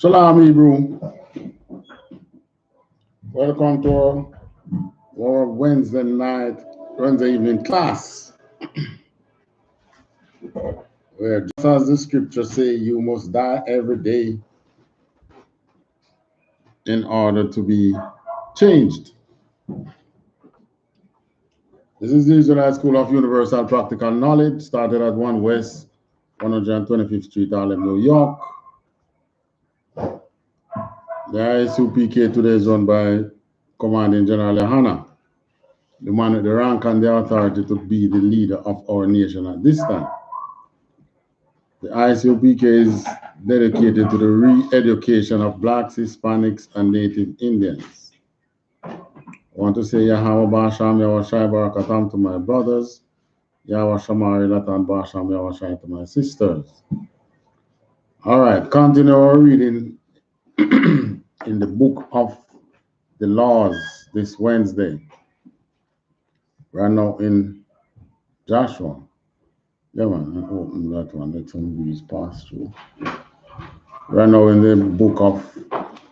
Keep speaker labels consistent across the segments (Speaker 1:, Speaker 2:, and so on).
Speaker 1: Shalom, Hebrew. Welcome to our Wednesday evening class. Where just as the scripture say, you must die every day in order to be changed. This is the Israelite School of Universal Practical Knowledge, started at 1 West 125th Street, Harlem, New York. The I.S.U.P.K today is run by Commanding General YAHANNA, the man with the rank and the authority to be the leader of our nation at this time. The I.S.U.P.K is dedicated to the re-education of Blacks, Hispanics, and Native Indians. I want to say Yahweh Basham, Yahweh Shai Barakatam to my brothers, Yahweh Shamari Latan Basham, Yahweh Shai to my sisters. All right, continue our reading in the book of the laws this Wednesday. Right now in Joshua. Yeah, man, I open that one. Let some breeze pass through. Right now in the book of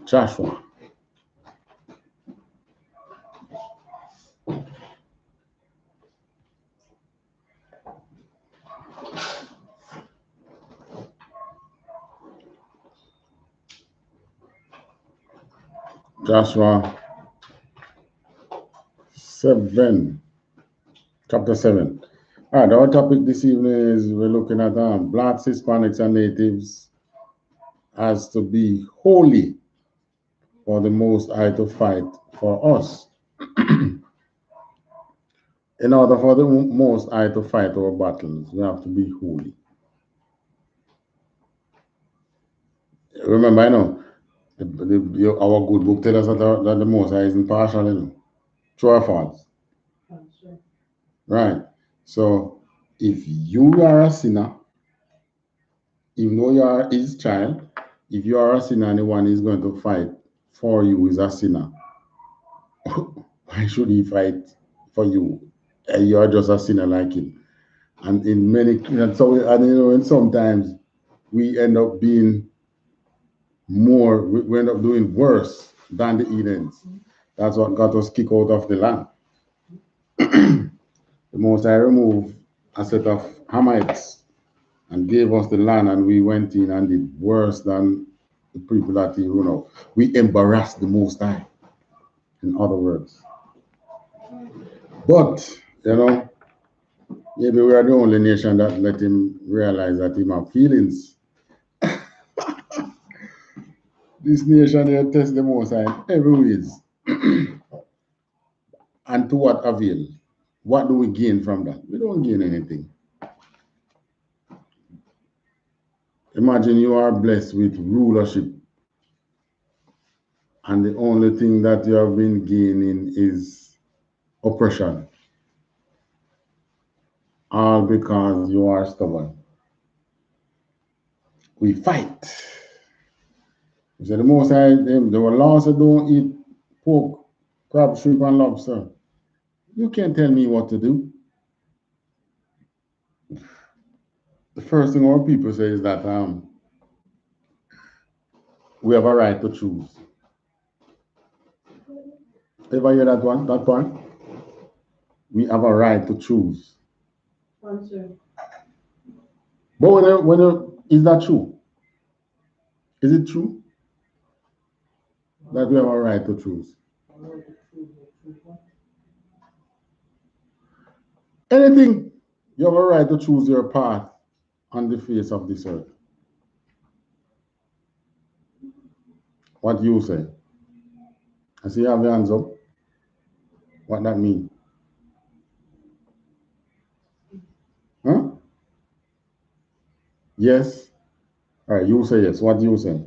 Speaker 1: Joshua. Joshua 7, chapter 7. All right, our topic this evening is we're looking at Blacks, Hispanics, and Natives as to be holy for the Most High to fight for us. In order for the Most High to fight our battles, we have to be holy. Remember, I know, our good book tells us that the Most High isn't partial, you know. True or false? Sure. Right. So, if you are a sinner, even though you are his child, if you are a sinner and the one is going to fight for you is a sinner, why should he fight for you? You are just a sinner like him. And in many, and sometimes we end up being more, we end up doing worse than the Edens. That's what got us kicked out of the land. The Most High removed a set of Hamites and gave us the land, and we went in and did worse than the people that he, we embarrassed the Most High, in other words. But, maybe we are the only nation that let him realize that he have feelings. This nation here tests the Most High in every ways. And to what avail? What do we gain from that? We don't gain anything. Imagine you are blessed with rulership, and the only thing that you have been gaining is oppression. All because you are stubborn. We fight. You say the Most High, the laws that don't eat pork, crab, shrimp, and lobster. You can't tell me what to do. The first thing our people say is that we have a right to choose. Ever hear that one? That point? We have a right to choose.
Speaker 2: Answer.
Speaker 1: But is that true? Is it true that we have a right to choose? Anything, you have a right to choose your path on the face of this earth. What you say? I see you have your hands up. What that mean? Huh? Yes? All right, you say yes. What do you say?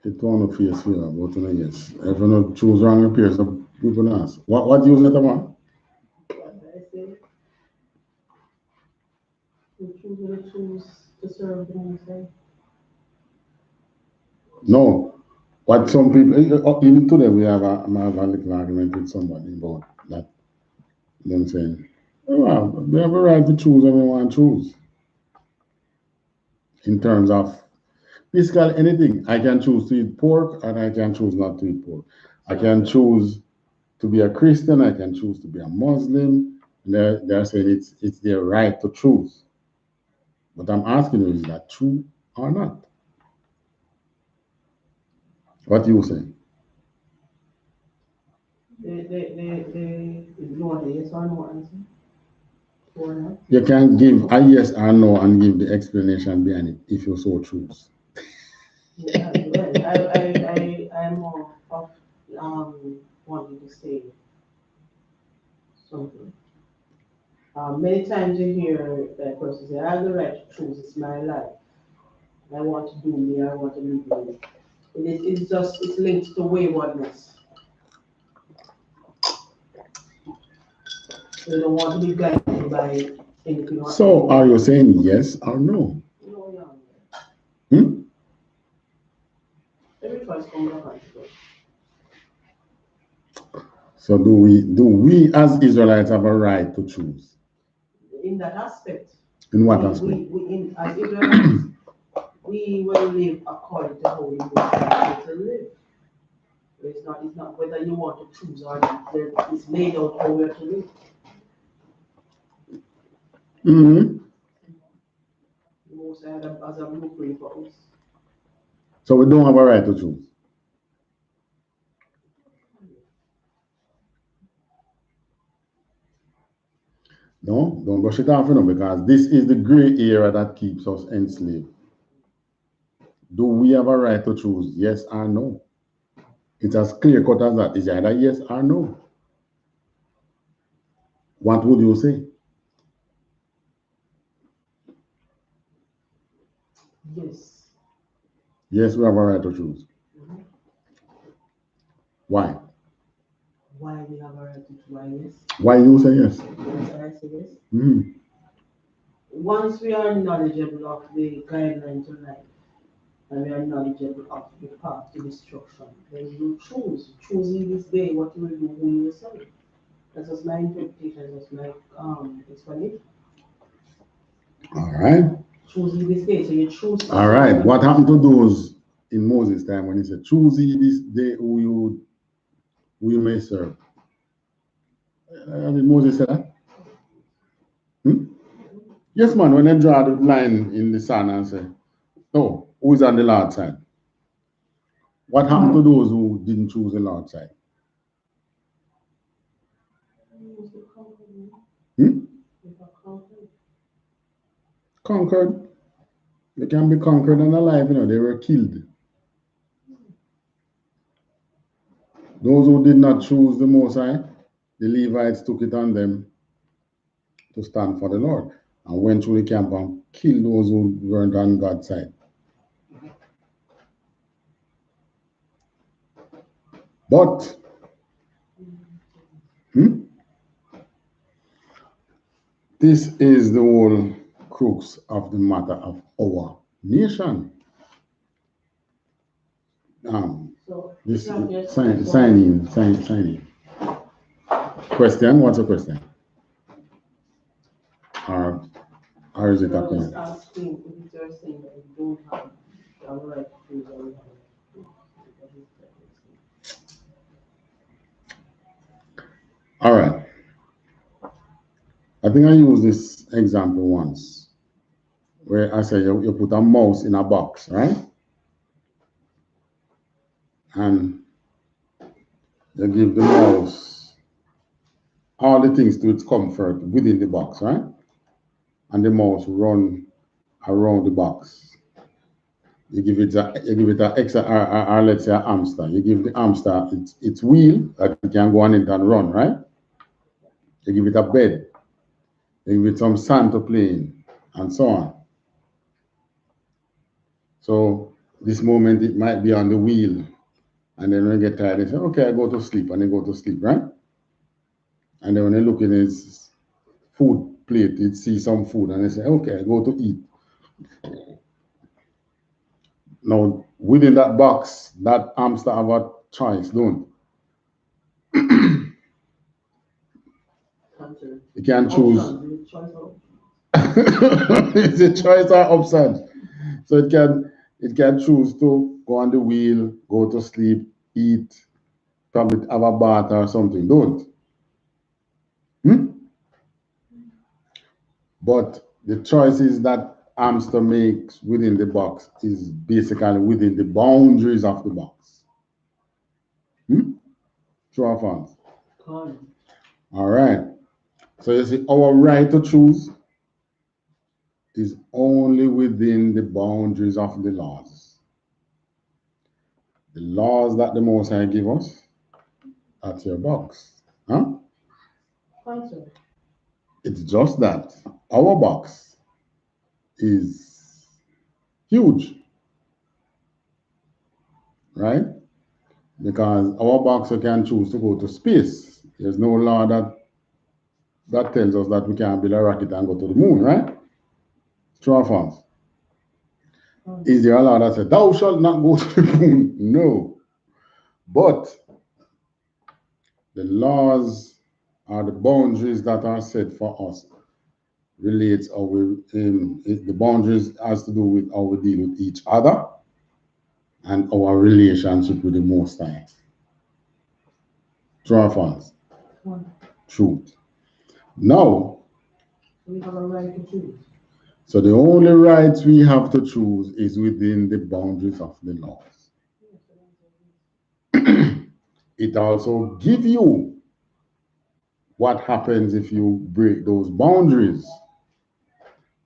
Speaker 1: It won't face fear, but yes. If you not choose wrong appears, so people ask. What do you say, Tamar?
Speaker 2: What did I say? You choose to serve the Most High.
Speaker 1: No. What some people, even today, we have a little argument with somebody about that. Them saying, Well, they have a right to choose what they want to choose. In terms of basically anything, I can choose to eat pork and I can choose not to eat pork. I can choose to be a Christian, I can choose to be a Muslim. They're saying it's their right to choose. But I'm asking you, is that true or not? What you saying?
Speaker 2: They ignore the yes or no answer. Or not.
Speaker 1: You can give a yes or no and give the explanation behind it if you so choose.
Speaker 2: Yeah, well, I'm more of wanting to say something. Many times you hear that person say, I have the right to choose, it's my life. I want to do me, I want to live me. It's linked to waywardness. They don't want to be guided by anything or
Speaker 1: So are you saying yes or no?
Speaker 2: No, yeah.
Speaker 1: Hmm?
Speaker 2: Every choice comes up and
Speaker 1: So do we as Israelites have a right to choose?
Speaker 2: in that aspect.
Speaker 1: In what aspect?
Speaker 2: As Israelites, we will live according to how we want to live. It's not whether you want to choose or not. It's laid out how we're to live.
Speaker 1: Mm-hmm.
Speaker 2: Most as a blueprint for us.
Speaker 1: So we don't have a right to choose. No, don't brush it off, because this is the gray area that keeps us enslaved. Do we have a right to choose? Yes or no? It's as clear cut as that. It's either yes or no. What would you say?
Speaker 2: Yes.
Speaker 1: Yes, we have a right to choose.
Speaker 2: Mm-hmm.
Speaker 1: Why?
Speaker 2: Why we have a right to choose? Why yes?
Speaker 1: Why you say yes?
Speaker 2: Yes, I say yes.
Speaker 1: Mm-hmm.
Speaker 2: Once we are knowledgeable of the guideline to life, and we are knowledgeable of the path to destruction, then you choose. Choose in this day what you will do, who you will serve. That was my interpretation, that's my explanation.
Speaker 1: All right.
Speaker 2: Choose in this day, so you choose.
Speaker 1: All right. What happened to those in Moses' time when he said, choose ye this day who you may serve? Did Moses say that? Hmm? Yes, man. When they draw the line in the sand and say, oh, who is on the Lord's side? What happened to those who didn't choose the Lord's side? Hmm? Conquered. They can be conquered and alive, they were killed. Those who did not choose the Most High, the Levites took it on them to stand for the Lord and went through the camp and killed those who weren't on God's side. But this is the whole crux of the matter of our nation. This sign in. Question? What's the question? Or is it a comment?
Speaker 2: Asking if you're saying that you don't have the right to choose or you have.
Speaker 1: All right. I think I used this example once where I said you put a mouse in a box, right? And you give the mouse all the things to its comfort within the box, right? And the mouse run around the box. You give it an extra, or let's say a hamster. You give the hamster its wheel that it can go on it and run, right? You give it a bed. You give it some sand to play in, and so on. So this moment it might be on the wheel, and then when they get tired, they say, "Okay, I go to sleep," and they go to sleep, right? And then when they look in its food plate, it sees some food, and they say, "Okay, I go to eat." Now within that box, that hamster have a choice, don't? You can choose. It's a choice or option. So it can choose to go on the wheel, go to sleep, eat, probably have a bath or something. Don't. But the choices that hamster makes within the box is basically within the boundaries of the box. True or false? All right. So you see, our right to choose is only within the boundaries of the laws. The laws that the Most High give us, that's your box. Huh? It's just that our box is huge, right? Because our box, we can choose to go to space. There's no law that tells us that we can build a rocket and go to the moon, right? True or false? Is there a law that says, thou shalt not go to the moon? No. But the laws are the boundaries that are set for us. Relates how the boundaries has to do with how we deal with each other and our relationship with the Most High. True or false? Truth. Now,
Speaker 2: we have a right to choose.
Speaker 1: So the only rights we have to choose is within the boundaries of the laws. It also gives you what happens if you break those boundaries.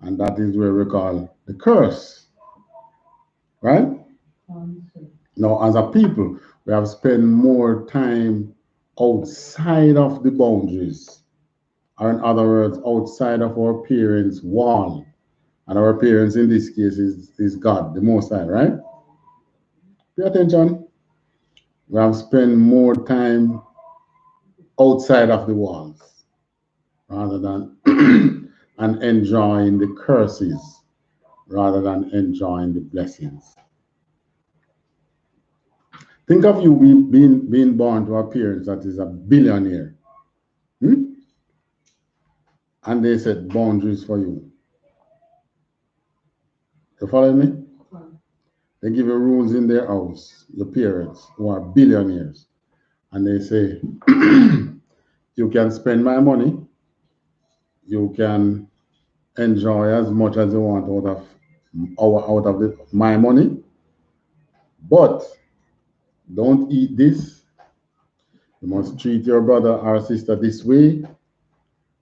Speaker 1: And that is where we call the curse. Right? Now, as a people, we have spent more time outside of the boundaries. Or in other words, outside of our parents' wall. And our parents in this case is God, the Most High, right? Pay attention. We have spent more time outside of the walls rather than and enjoying the curses rather than enjoying the blessings. Think of you being born to a parent that is a billionaire. And they set boundaries for you. You follow me? They give you rules in their house, your parents who are billionaires. And they say, you can spend my money, you can enjoy as much as you want out of my money, but don't eat this. You must treat your brother or sister this way,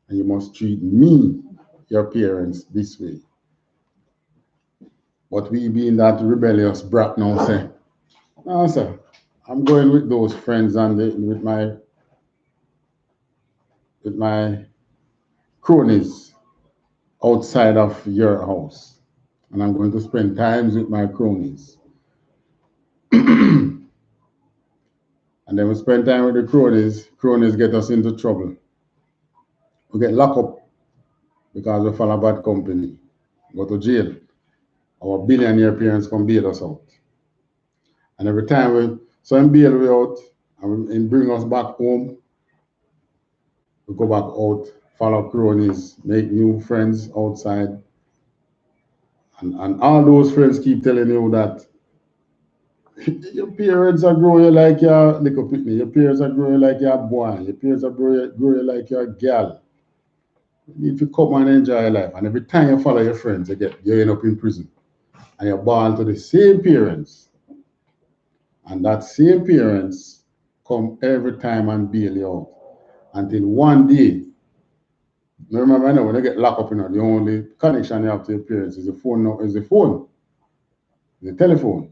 Speaker 1: and you must treat me, your parents, this way. But we being that rebellious brat now say, no, sir, I'm going with those friends and with my cronies outside of your house. And I'm going to spend times with my cronies. And then we spend time with the cronies get us into trouble. We get locked up because we follow bad company, go to jail. Our billionaire parents come bail us out. And every time some bail we out and bring us back home, we go back out, follow cronies, make new friends outside. And all those friends keep telling you that your parents are growing like your little picnic, your parents are growing like your boy, your parents are growing like your girl. You need to come and enjoy your life. And every time you follow your friends, you end up in prison. And you're born to the same parents. And that same parents come every time and bail you out. Until one day, remember now, when you get locked up, the only connection you have to your parents is the phone, the telephone.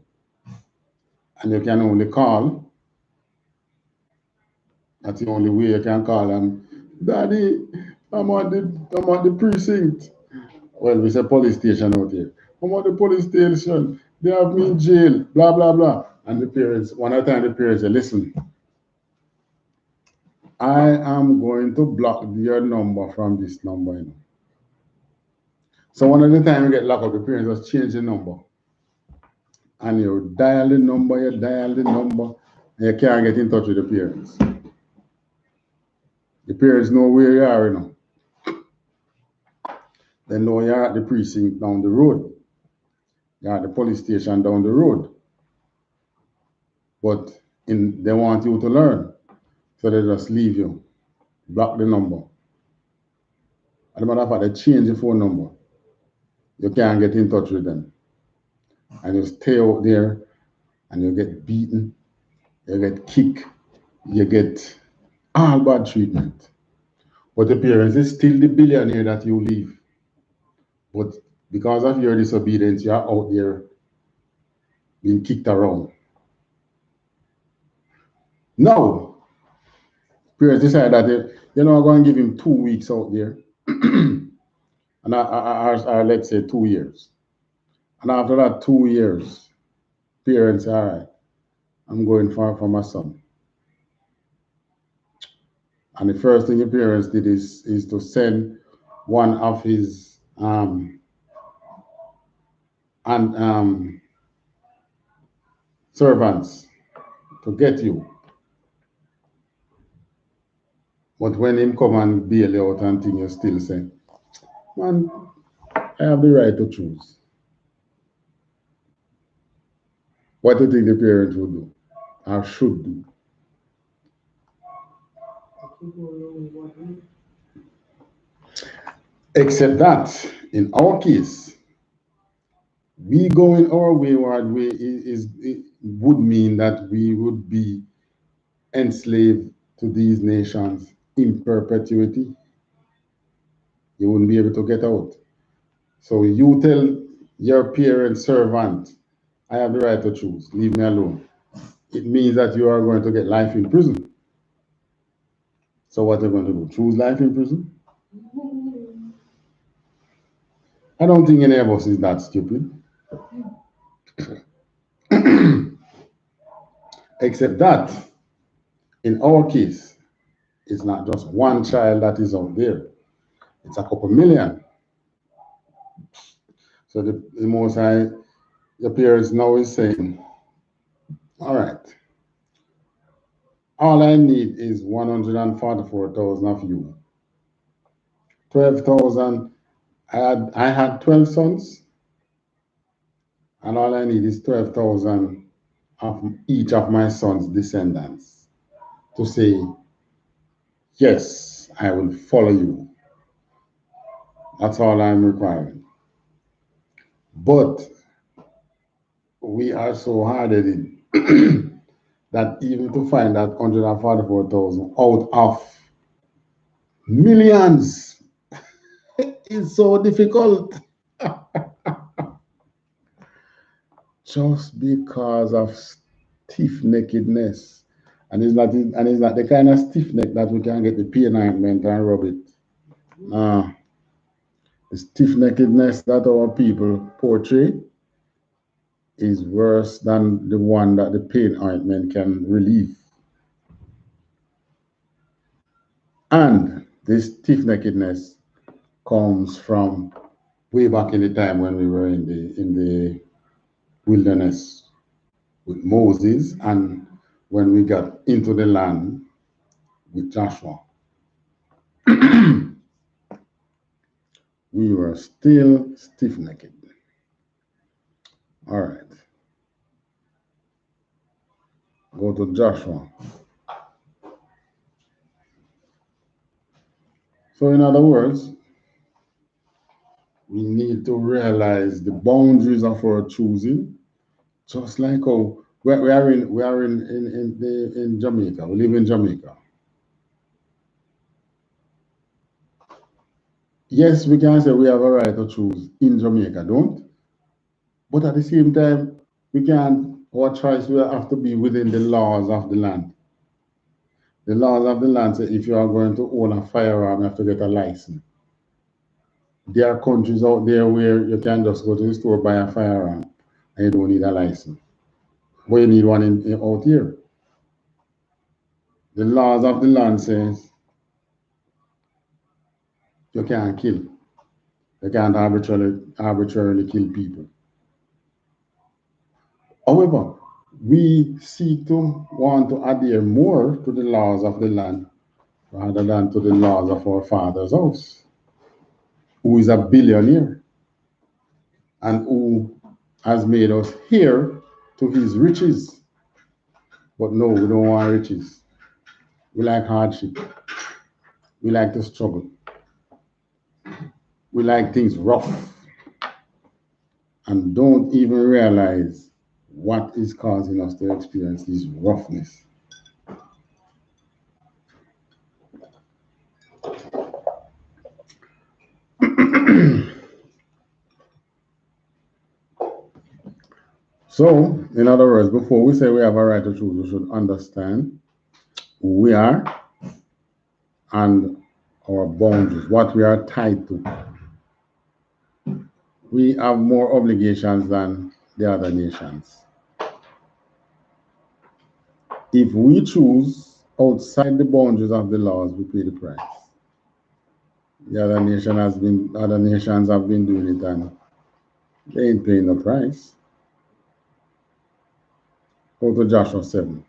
Speaker 1: And you can only call. That's the only way you can call them. Daddy, I'm at the precinct. Well, we say police station out here. I'm at the police station. They have me in jail. Blah blah blah. And the parents, one at a time, the parents say, "Listen, I am going to block your number from this number." You know. So one of the time you get locked up, the parents just change the number. And you dial the number, and you can't get in touch with the parents. The parents know where you are now. They know you're at the precinct down the road. You're at the police station down the road. But they want you to learn. So they just leave you. Block the number. As a matter of fact, they change the phone number. You can't get in touch with them. And you stay out there and you get beaten, you get kicked, you get all bad treatment. But the parents is still the billionaire that you leave. But because of your disobedience, you're out there being kicked around. Now, parents decide that I'm going to give him 2 weeks out there, and let's say 2 years. And after that 2 years, parents say, all right, I'm going for my son. And the first thing the parents did is to send one of his servants to get you. But when him come and bail you out and thing, you still say, man, I have the right to choose. What do you think the parents would do or should do? Except that, in our case, we going our wayward way it would mean that we would be enslaved to these nations in perpetuity. You wouldn't be able to get out. So you tell your parent servant, I have the right to choose, leave me alone. It means that you are going to get life in prison. So what are you going to do? Choose life in prison? I don't think any of us is that stupid. Except that, in our case, it's not just one child that is out there. It's a couple million. So the Most High, your parents now is saying, all right, all I need is 144,000 of you. 12,000, I had 12 sons, and all I need is 12,000 of each of my sons' descendants to say, yes, I will follow you. That's all I'm requiring. But we are so hard-headed that even to find that 144,000 out of millions is so difficult. Just because of stiff-neckedness. And it's not the kind of stiff neck that we can get the pain ointment and rub it. The stiff-neckedness that our people portray is worse than the one that the pain ointment can relieve. And this stiff-neckedness comes from way back in the time when we were in the wilderness with Moses, and when we got into the land with Joshua. We were still stiff-necked. All right. Go to Joshua. So in other words, we need to realize the boundaries of our choosing, just like how we are in Jamaica. We live in Jamaica. Yes, we can say we have a right to choose in Jamaica, don't? But at the same time, we can't, our choice will have to be within the laws of the land. The laws of the land say if you are going to own a firearm, you have to get a license. There are countries out there where you can just go to the store, buy a firearm, and you don't need a license. But you need one out here. The laws of the land says you can't kill. You can't arbitrarily kill people. However, we seek to want to adhere more to the laws of the land rather than to the laws of our father's house, who is a billionaire and who has made us heir to his riches. But no, we don't want riches. We like hardship. We like to struggle. We like things rough and don't even realize what is causing us to experience this roughness. So, in other words, before we say we have a right to choose, we should understand who we are and our boundaries, what we are tied to. We have more obligations than the other nations. If we choose outside the boundaries of the laws, we pay the price. The other nations have been doing it and they ain't paying the price. Go to Joshua 7.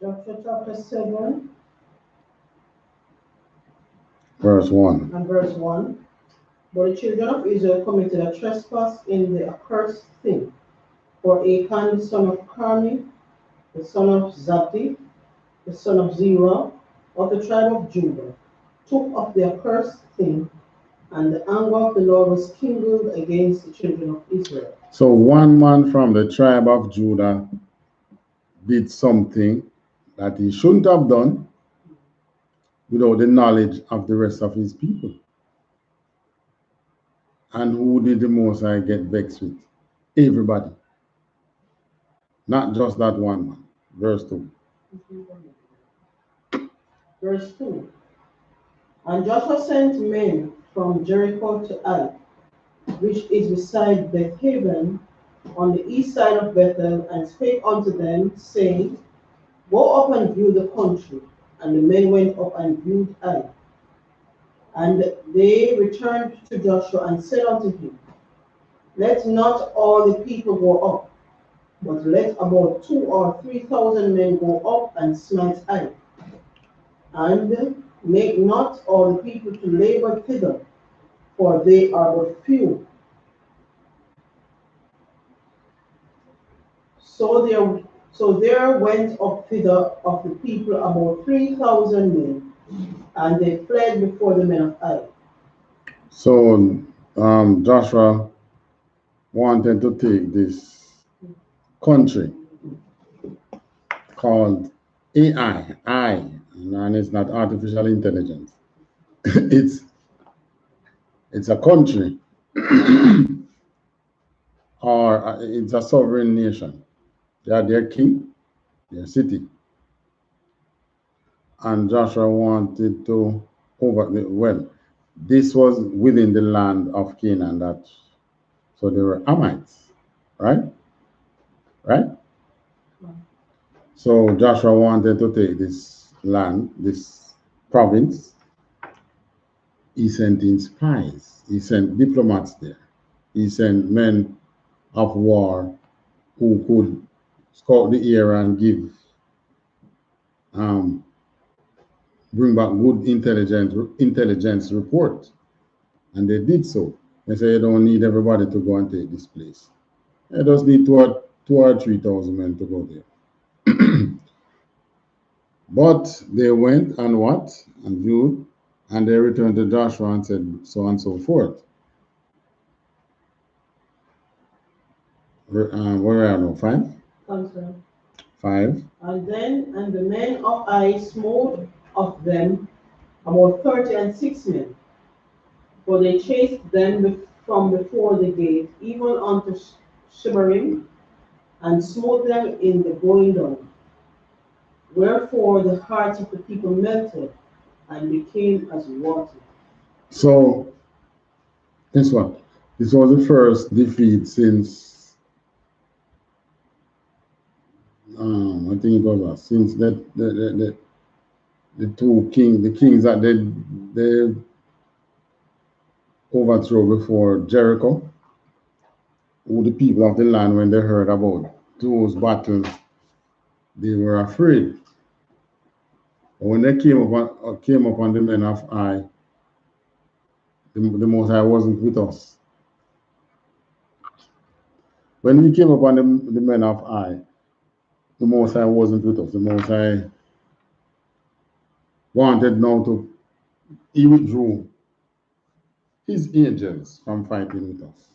Speaker 2: Joshua chapter 7
Speaker 1: Verse 1.
Speaker 2: and verse 1. But the children of Israel committed a trespass in the accursed thing. For Achan, the son of Carmi, the son of Zabdi, the son of Zerah, of the tribe of Judah, took of the accursed thing, and the anger of the Lord was kindled against the children of Israel.
Speaker 1: So one man from the tribe of Judah did something that he shouldn't have done without the knowledge of the rest of his people. And who did the most I get vexed with? Everybody. Not just that one man. Verse 2.
Speaker 2: Verse 2. And Joshua sent men from Jericho to Ai, which is beside Beth-haven, on the east side of Bethel, and spake unto them, saying, Go up and view the country. And the men went up and viewed Ai. And they returned to Joshua and said unto him, Let not all the people go up, but let about 2,000 or 3,000 men go up and smite Ai. And make not all the people to labor thither, for they are but few. So there went up thither of the people about 3,000 men, and they fled before the men of Ai.
Speaker 1: So Joshua wanted to take this country called AI, and it's not artificial intelligence. it's a country or it's a sovereign nation. They are their king, their city. And Joshua wanted to this was within the land of Canaan, so they were Ammonites, right? Right? So Joshua wanted to take this land, this province. He sent in spies. He sent diplomats there. He sent men of war who could scout the air and bring back good intelligence report. And they did so. They say you don't need everybody to go and take this place. You just need 2,000 or 3,000 men to go there. But they went and what? And viewed, and they returned to Joshua and said so and so forth. Where are now? 5?
Speaker 2: Answer.
Speaker 1: 5.
Speaker 2: And the men of Ai smote of them about 36 men, for they chased them from before the gate, even unto Shebarim, and smote them in the going down. Wherefore the hearts of the people melted, and became as water.
Speaker 1: So, guess what? This was the first defeat since, I think it was since the kings that they overthrew before Jericho. who the people of the land, when they heard about those battles, they were afraid. But when they came upon the men of I, the Most High wasn't with us. When we came upon the men of I, the Most High wasn't with us. The Most High wanted now to, he withdrew his angels from fighting with us.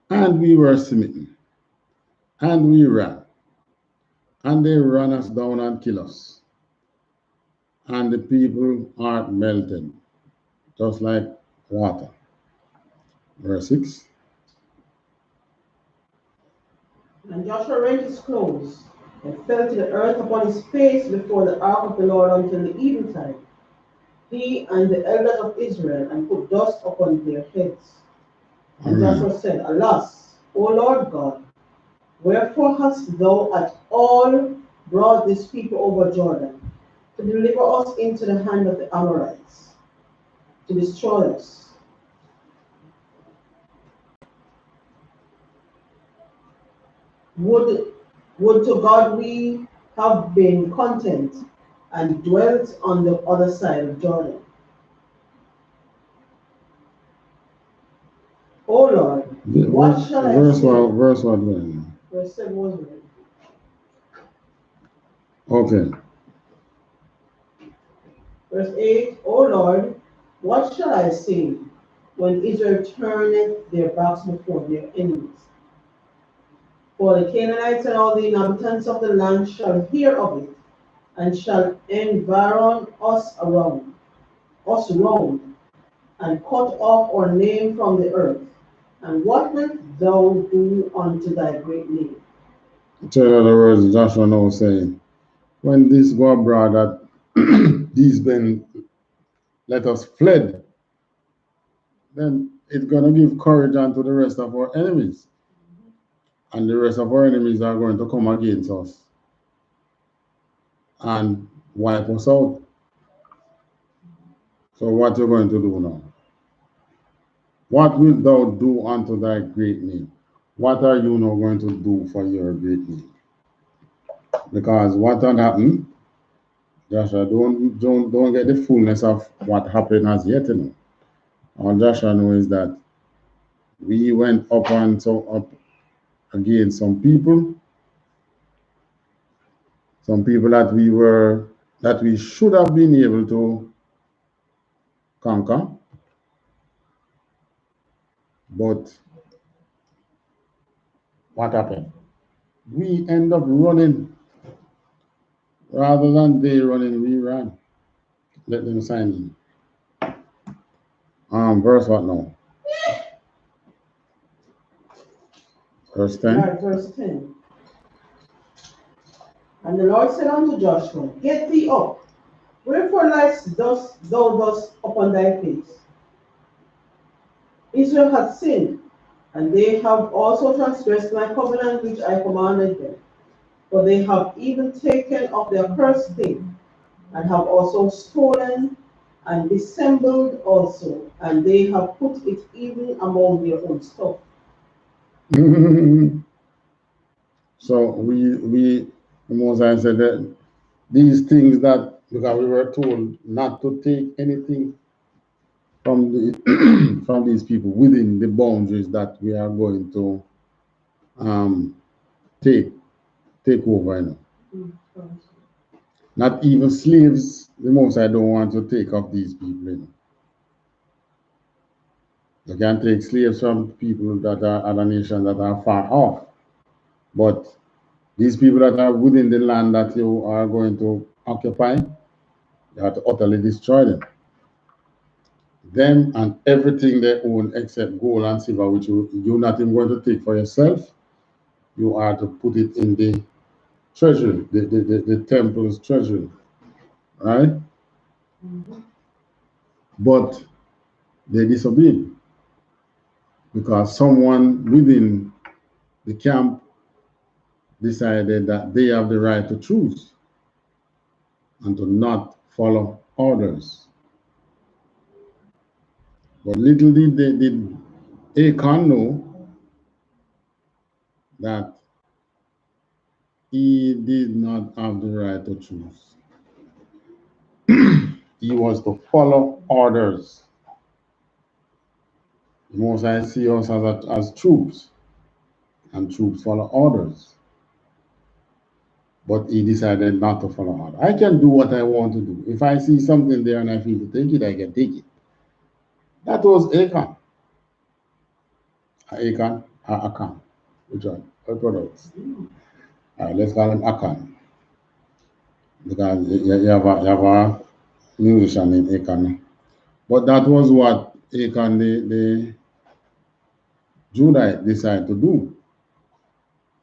Speaker 1: And we were smitten. And we ran. And they ran us down and killed us. And the people heart melted, just like water. Verse 6.
Speaker 2: And Joshua rent his clothes and fell to the earth upon his face before the ark of the Lord until the eventide, he and the elders of Israel, and put dust upon their heads. And Joshua said, Alas, O Lord God, wherefore hast thou at all brought this people over Jordan, to deliver us into the hand of the Amorites, to destroy us? Would to God we have been content and dwelt on the other side of Jordan. O Lord, what shall I say?
Speaker 1: Verse what then?
Speaker 2: Verse 7 was read.
Speaker 1: Okay.
Speaker 2: Verse 8, O Lord, what shall I say when Israel turneth their backs before their enemies? For the Canaanites and all the inhabitants of the land shall hear of it, and shall environ us round, and cut off our name from the earth. And what wilt thou do unto thy great name?
Speaker 1: So in other words, Joshua now saying, when this go abroad that these men let us fled, then it's gonna give courage unto the rest of our enemies. And the rest of our enemies are going to come against us and wipe us out. So what you're going to do now? What wilt thou do unto thy great name? What are you now going to do for your great name? Because what had happened, Joshua, don't get the fullness of what happened as yet, you know. All Joshua knows that we went up against some people that we should have been able to conquer, but what happened? We end up running. Rather than they running, we ran. Let them sign in. Verse what now? Verse 10.
Speaker 2: Right, verse 10. And the Lord said unto Joshua, Get thee up. Wherefore liest thou thus upon thy face? Israel hath sinned, and they have also transgressed my covenant which I commanded them. For they have even taken of the accursed thing, and have also stolen and dissembled also, and they have put it even among their own stuff.
Speaker 1: So the Moses said that these things that, because we were told not to take anything from the from these people within the boundaries that we are going to take over, you know. Not even slaves, the most I don't want to take of these people, you know. You can take slaves from people that are other nations that are far off. But these people that are within the land that you are going to occupy, you have to utterly destroy them. Them and everything they own except gold and silver, which you're not even going to take for yourself, you are to put it in the treasury, the temple's treasury, right? Mm-hmm. But they disobeyed because someone within the camp decided that they have the right to choose and to not follow orders. But little did Achan knew that he did not have the right to choose. He was to follow orders. The Most High see us as troops, and troops follow orders. But he decided not to follow orders. I can do what I want to do. If I see something there and I feel to take it, I can take it. That was Achan. Achan, Achan. Which one? What products? All right, let's call him Achan. Because you have a musician named Achan. But that was what Achan, the Judite, decided to do.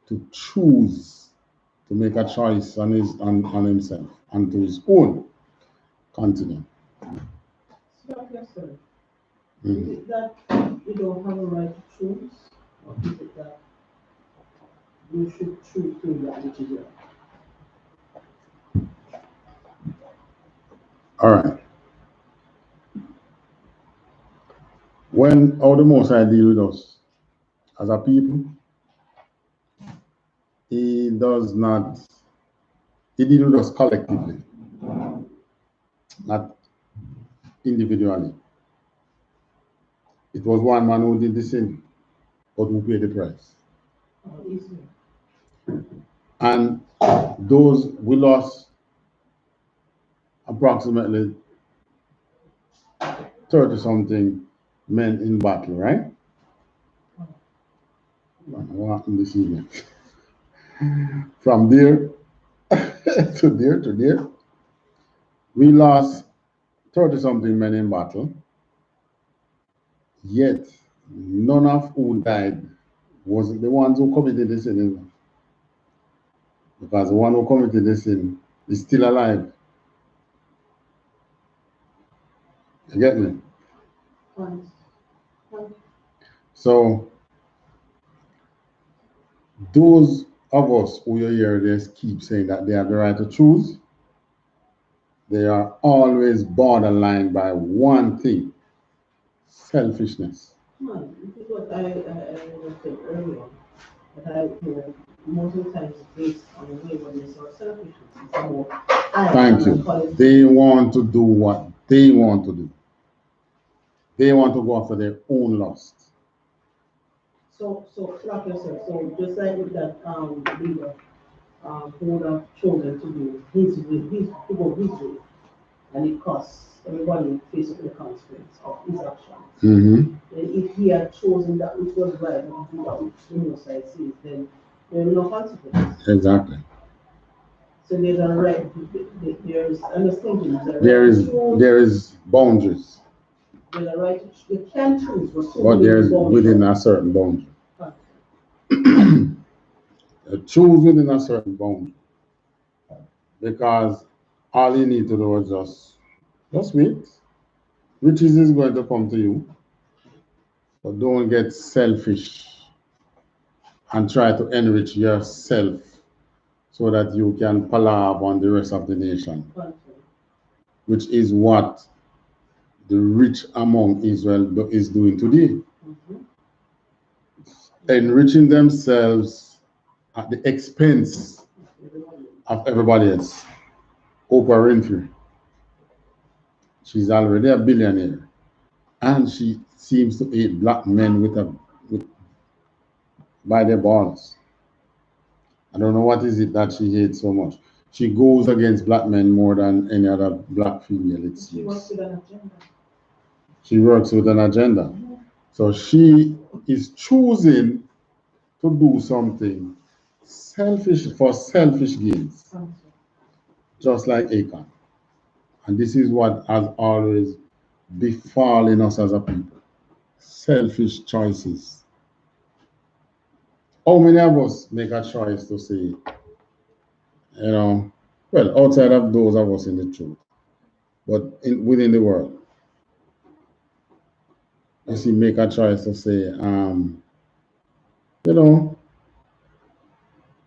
Speaker 1: To choose, to make a choice on himself and to his own continent.
Speaker 2: So, yes, sir. Is it that you don't have a right to choose, or is it that you should choose to that which is right?
Speaker 1: All right. How the Most High deal with us as a people, he deals with us collectively, not individually. It was one man who did the sin, but who paid the price. And those we lost approximately 30-something men in battle, right? What happened this evening? From there to there, we lost 30-something men in battle, yet none of who died was the ones who committed the sin. Because the one who committed the sin is still alive. You get me? So, those of us who you hear this keep saying that they have the right to choose, they are always borderline by one thing: selfishness.
Speaker 2: This is what I said earlier. That most of the time it's based on waywardness or selfishness.
Speaker 1: Thank you. They want to do what they want to do. They want to go after their own lust.
Speaker 2: So like yourself. So just like with that leader who would have chosen to do his way, and it costs everybody faces the consequence of his actions. And if he had chosen that which was right and do that which the Most High sees, then there are no consequences.
Speaker 1: Exactly.
Speaker 2: So there's a right. There's understanding.
Speaker 1: There is boundaries.
Speaker 2: There's a right. You can choose,
Speaker 1: but there's within a certain boundary. Choose within a certain boundary, because all you need to do is just wait. Riches is going to come to you, but don't get selfish and try to enrich yourself so that you can palab on the rest of the nation, which is what the rich among Israel is doing today. Enriching themselves at the expense of everybody else. Oprah Winfrey, she's already a billionaire, and she seems to hate black men by their balls. I don't know what is it that she hates so much. She goes against black men more than any other black female, it seems. She works with an agenda. So she is choosing to do something selfish for selfish gains, just like Achan. And this is what has always befallen us as a people: selfish choices. How many of us make a choice to say, well, outside of those of us in the truth, but within the world, you see, make a choice to say,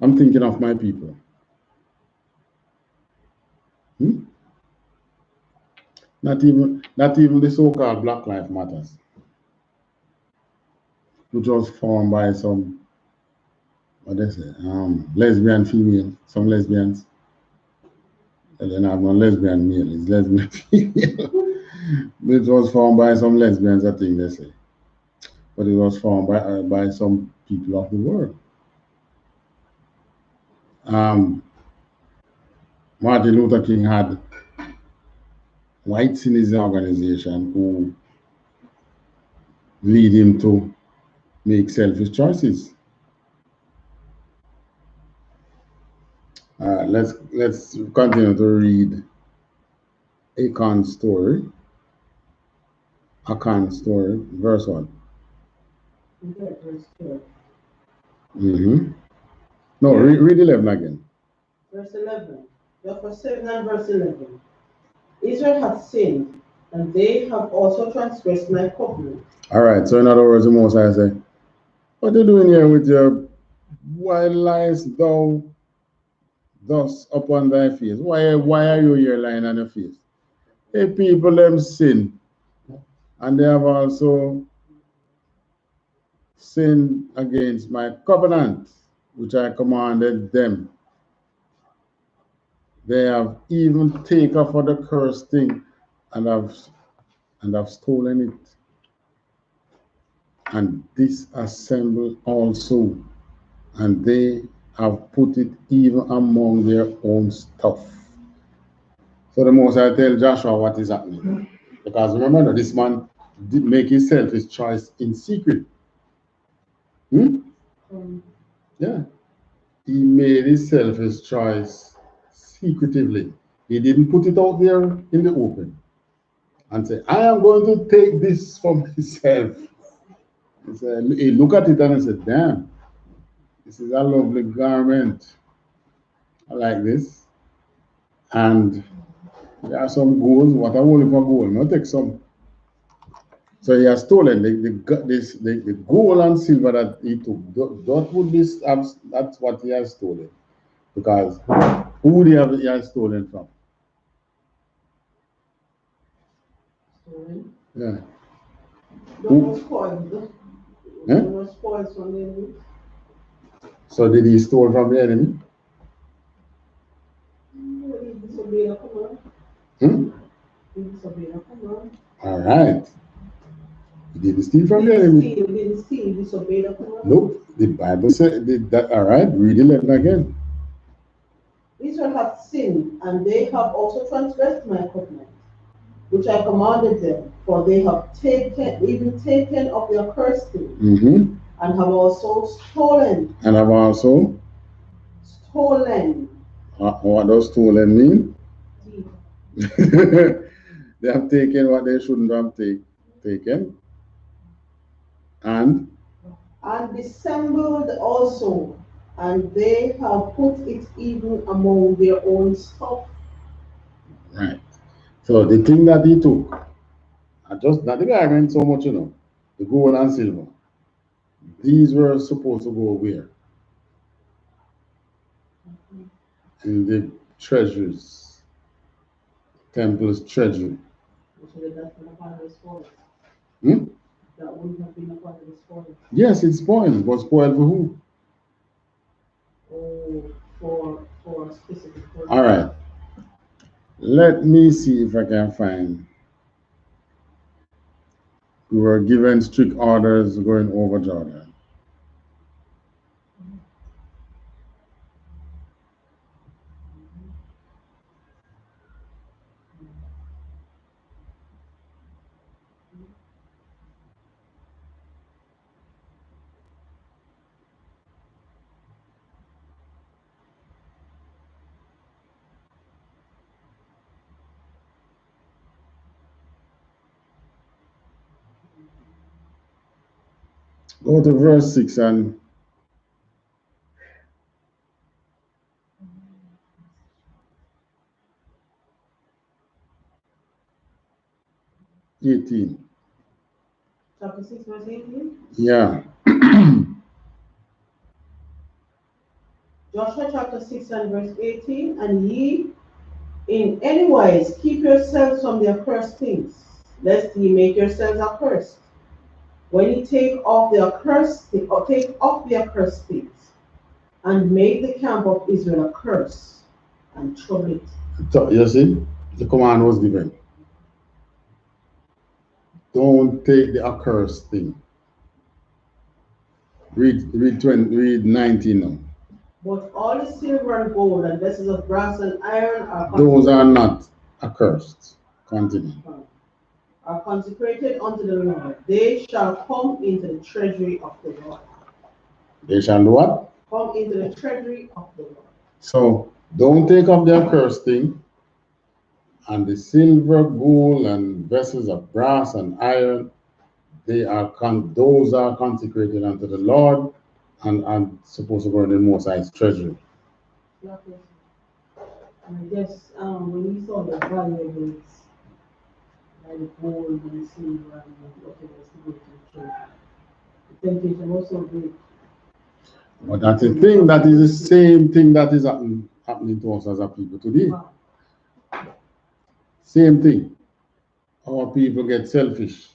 Speaker 1: I'm thinking of my people. Not even the so-called Black Lives Matters. which was formed by some, what they say, lesbian female, some lesbians. And then I'm not lesbian male, it's lesbian female. It was formed by some lesbians, I think they say. But it was formed by some people of the world. Martin Luther King had whites in his organization who lead him to make selfish choices. Let's continue to read Acon's story. Acon's story, verse 1.
Speaker 2: Okay, verse 12.
Speaker 1: No, read 11 again.
Speaker 2: Verse 11. Therefore 7 and verse 11. Israel hath sinned, and they have also transgressed my covenant.
Speaker 1: All right, so in other words, the Most High say, what are you doing here with your why liest thou thus upon thy face? Why are you here lying on your face? Hey, people, them sin, and they have also sinned against my covenant, which I commanded them. They have even taken for the cursed thing and have stolen it, and disassembled also, and they have put it even among their own stuff. So the Most High tell Joshua what is happening. Because remember, this man did make himself his choice in secret. Yeah. He made himself his choice secretively. He didn't put it out there in the open and say, I am going to take this for myself. He looked at it and he said, damn, this is a lovely garment. I like this. And there are some gold. What I want for gold? Not take some. So he has stolen the gold and silver that he took. That would be, that's what he has stolen. Because who would he has stolen from?
Speaker 2: Stolen?
Speaker 1: Yeah.
Speaker 2: Don't spoil. Don't spoil from the enemy.
Speaker 1: So did he steal from the enemy?
Speaker 2: No, he disobeyed a command. He disobeyed a command.
Speaker 1: All right. He didn't steal from the enemy.
Speaker 2: He didn't steal, he disobeyed a command.
Speaker 1: Nope. The Bible said that. All right. Read 11 again.
Speaker 2: Israel hath sinned, and they have also transgressed my covenant, which I commanded them, for they have even taken of their cursed thing, and have also stolen.
Speaker 1: And have also
Speaker 2: stolen.
Speaker 1: What does stolen mean? They have taken what they shouldn't have taken, and
Speaker 2: dissembled also, and they have put it even among their own stuff.
Speaker 1: Right. So the thing that he took, just not the garment so much, the gold and silver. These were supposed to go where? In the treasures, temple's treasury.
Speaker 2: That wouldn't have been a part of the spoil.
Speaker 1: Yes, it's spoiled. But spoiled for who?
Speaker 2: Oh, for a specific person.
Speaker 1: All right. Let me see if I can find. We were given strict orders going over Jordan. Go to verse 6 and 18.
Speaker 2: Chapter 6, verse 18?
Speaker 1: Yeah.
Speaker 2: Joshua chapter 6 and verse 18, and ye in any wise keep yourselves from the accursed things, lest ye make yourselves accursed. when you take off the accursed thing, or take off the accursed things, and make the camp of Israel a curse and trouble it.
Speaker 1: So, you see, the command was given. Don't take the accursed thing. Read 19 now.
Speaker 2: But all the silver and gold and vessels of brass and iron are
Speaker 1: Those are not accursed. Continue.
Speaker 2: Are consecrated unto the Lord. They shall come into the treasury of the Lord.
Speaker 1: They shall do what?
Speaker 2: Come into the treasury of the Lord.
Speaker 1: So don't take up the accursed thing, and the silver, gold, and vessels of brass and iron. Those are consecrated unto the Lord, and supposed to go in the Most High's treasury.
Speaker 2: I guess when you saw the valuables, like the gold and the silver and whatever is to go to the church, the temptation was so great.
Speaker 1: But that's the thing, that is the same thing that is happening to us as a people today.
Speaker 2: Wow.
Speaker 1: Same thing. Our people get selfish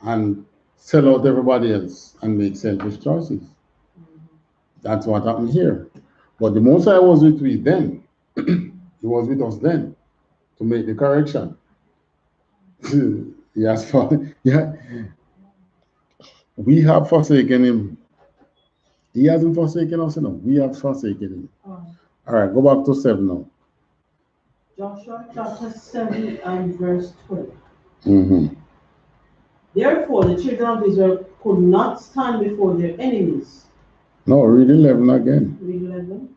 Speaker 1: and sell out everybody else and make selfish choices. That's what happened here. But the Most High was with we then. He was with us then to make the correction. Yes, yeah. We have forsaken him. He hasn't forsaken us, we have forsaken him. All right, go back to 7 now.
Speaker 2: Joshua chapter 7 and verse 12.
Speaker 1: Mm-hmm.
Speaker 2: Therefore, the children of Israel could not stand before their enemies.
Speaker 1: No, read 11 again.
Speaker 2: Read 11.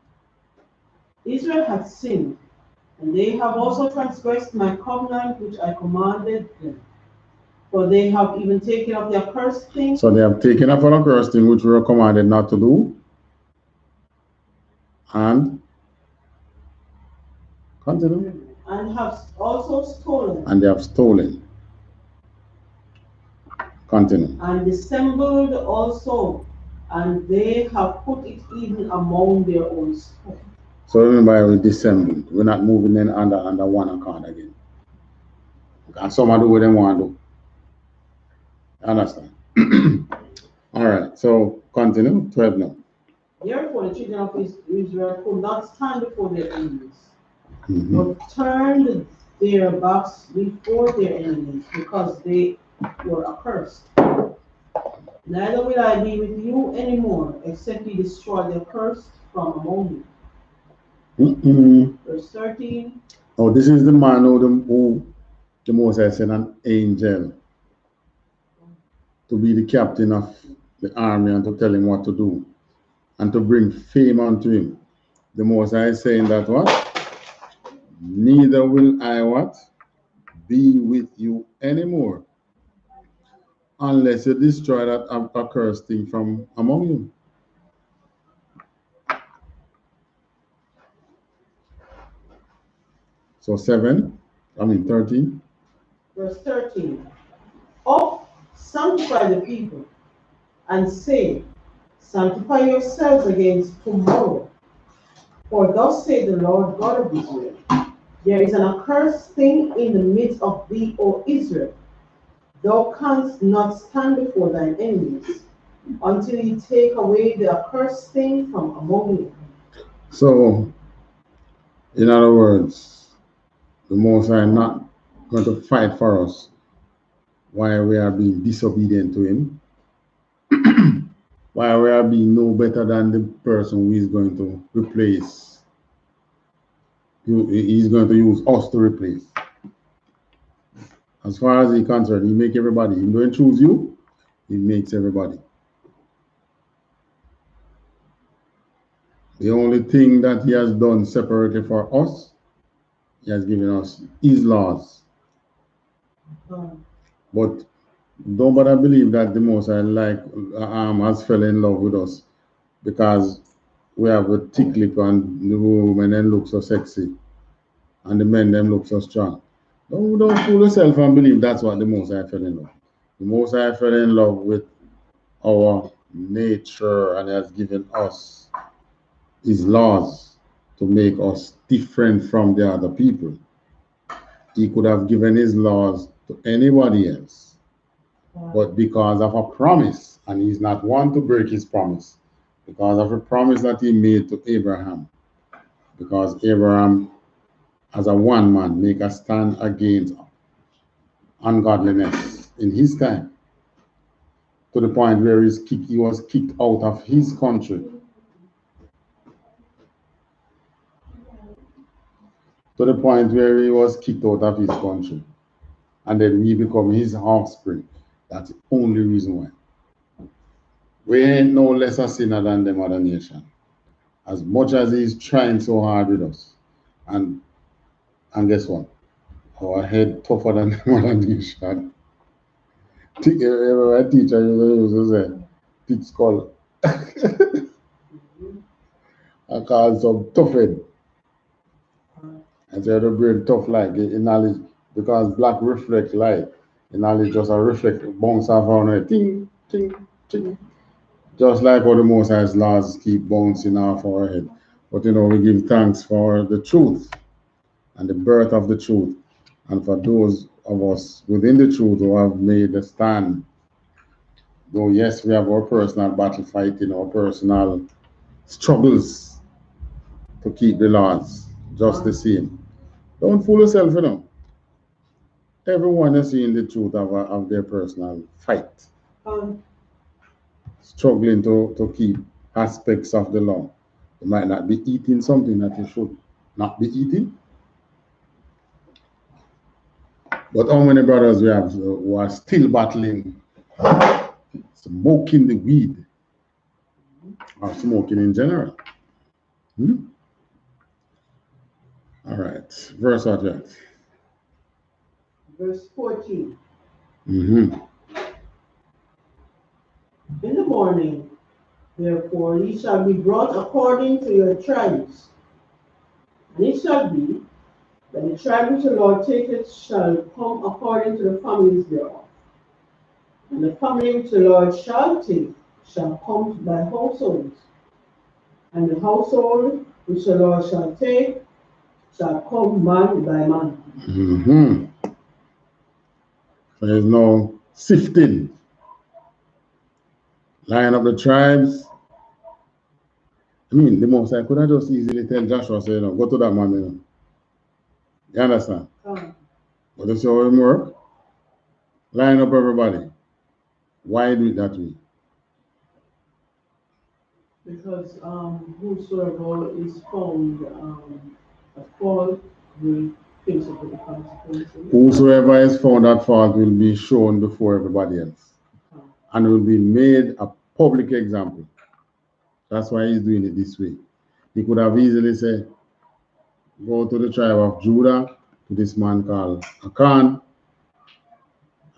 Speaker 2: Israel had sinned, and they have also transgressed my covenant which I commanded them. For they have even taken up the accursed thing.
Speaker 1: So they have taken up an accursed thing which we were commanded not to do. And continue.
Speaker 2: And have also stolen.
Speaker 1: And they have stolen. Continue.
Speaker 2: And dissembled also, and they have put it even among their own stock.
Speaker 1: So remember, we dissembled. We're not moving in under one accord again. And some do what they want to do. Understand? All right, so continue. 12 now.
Speaker 2: Therefore, the children of Israel could not stand before their enemies, but turned their backs before their enemies, because they were accursed. Neither will I be with you anymore, except you destroy the accursed from among you. Verse 13.
Speaker 1: Oh, this is the man who the Moses sent an angel to be the captain of the army and to tell him what to do and to bring fame unto him. The Moses is saying that what? Neither will I what? Be with you anymore, unless you destroy that accursed thing from among you. So 13.
Speaker 2: Verse 13. Up, sanctify the people, and say, sanctify yourselves against tomorrow. For thus saith the Lord God of Israel, there is an accursed thing in the midst of thee, O Israel. Thou canst not stand before thine enemies, until you take away the accursed thing from among you.
Speaker 1: So, in other words, the Most High not going to fight for us while we are being disobedient to him, while we are being no better than the person who is going to replace. He's going to use us to replace. As far as he's concerned, he make everybody. He don't choose you, he makes everybody. The only thing that he has done separately for us, he has given us his laws. But don't bother believe that the Most High has fell in love with us because we have a thick lip and the women then look so sexy and the men then look so strong. Don't fool yourself and believe that's what the Most High fell in love. The Most High fell in love with our nature and has given us his laws to make us different from the other people. He could have given his laws to anybody else. but because of a promise, and he's not one to break his promise, because of a promise that he made to Abraham, because Abraham, as a one man, make a stand against ungodliness in his time, to the point where he was kicked out of his country, to the point where he was kicked out of his country, and then we become his offspring. That's the only reason why. We ain't no lesser sinner than them other nation. As much as he's trying so hard with us. And guess what? Our head tougher than them other nation. My teacher used to say, thick skull. I call some tough head. And say the brain tough like in knowledge, because black reflect light. In knowledge just a reflect, bounce off on it. Ting, ting, ting. Just like how the Most High's laws keep bouncing off our head. But we give thanks for the truth and the birth of the truth. And for those of us within the truth who have made a stand. Though yes, we have our personal battle fighting, our personal struggles to keep the laws just the same. Don't fool yourself, Everyone is seeing the truth of their personal fight. Struggling to keep aspects of the law. You might not be eating something that you should not be eating. But how many brothers we have who are still battling, smoking the weed, or smoking in general? All right, verse what that?
Speaker 2: Verse 14.
Speaker 1: Mm-hmm.
Speaker 2: In the morning, therefore, ye shall be brought according to your tribes. And it shall be that the tribe which the Lord taketh shall come according to the families thereof. And the family which the Lord shall take shall come by households. And the household which the Lord shall take shall come man by man.
Speaker 1: Mm-hmm. So there's no sifting. Line up the tribes. I mean, the Most High could have just easily tell Joshua, say, go to that man, You understand? But you see how it work? Line up everybody. Why do it that way?
Speaker 2: Because whosoever is found at fault will face up with the consequences.
Speaker 1: Whosoever is found at fault will be shown before everybody else. And will be made a public example. That's why he's doing it this way. He could have easily said, go to the tribe of Judah, to this man called Achan,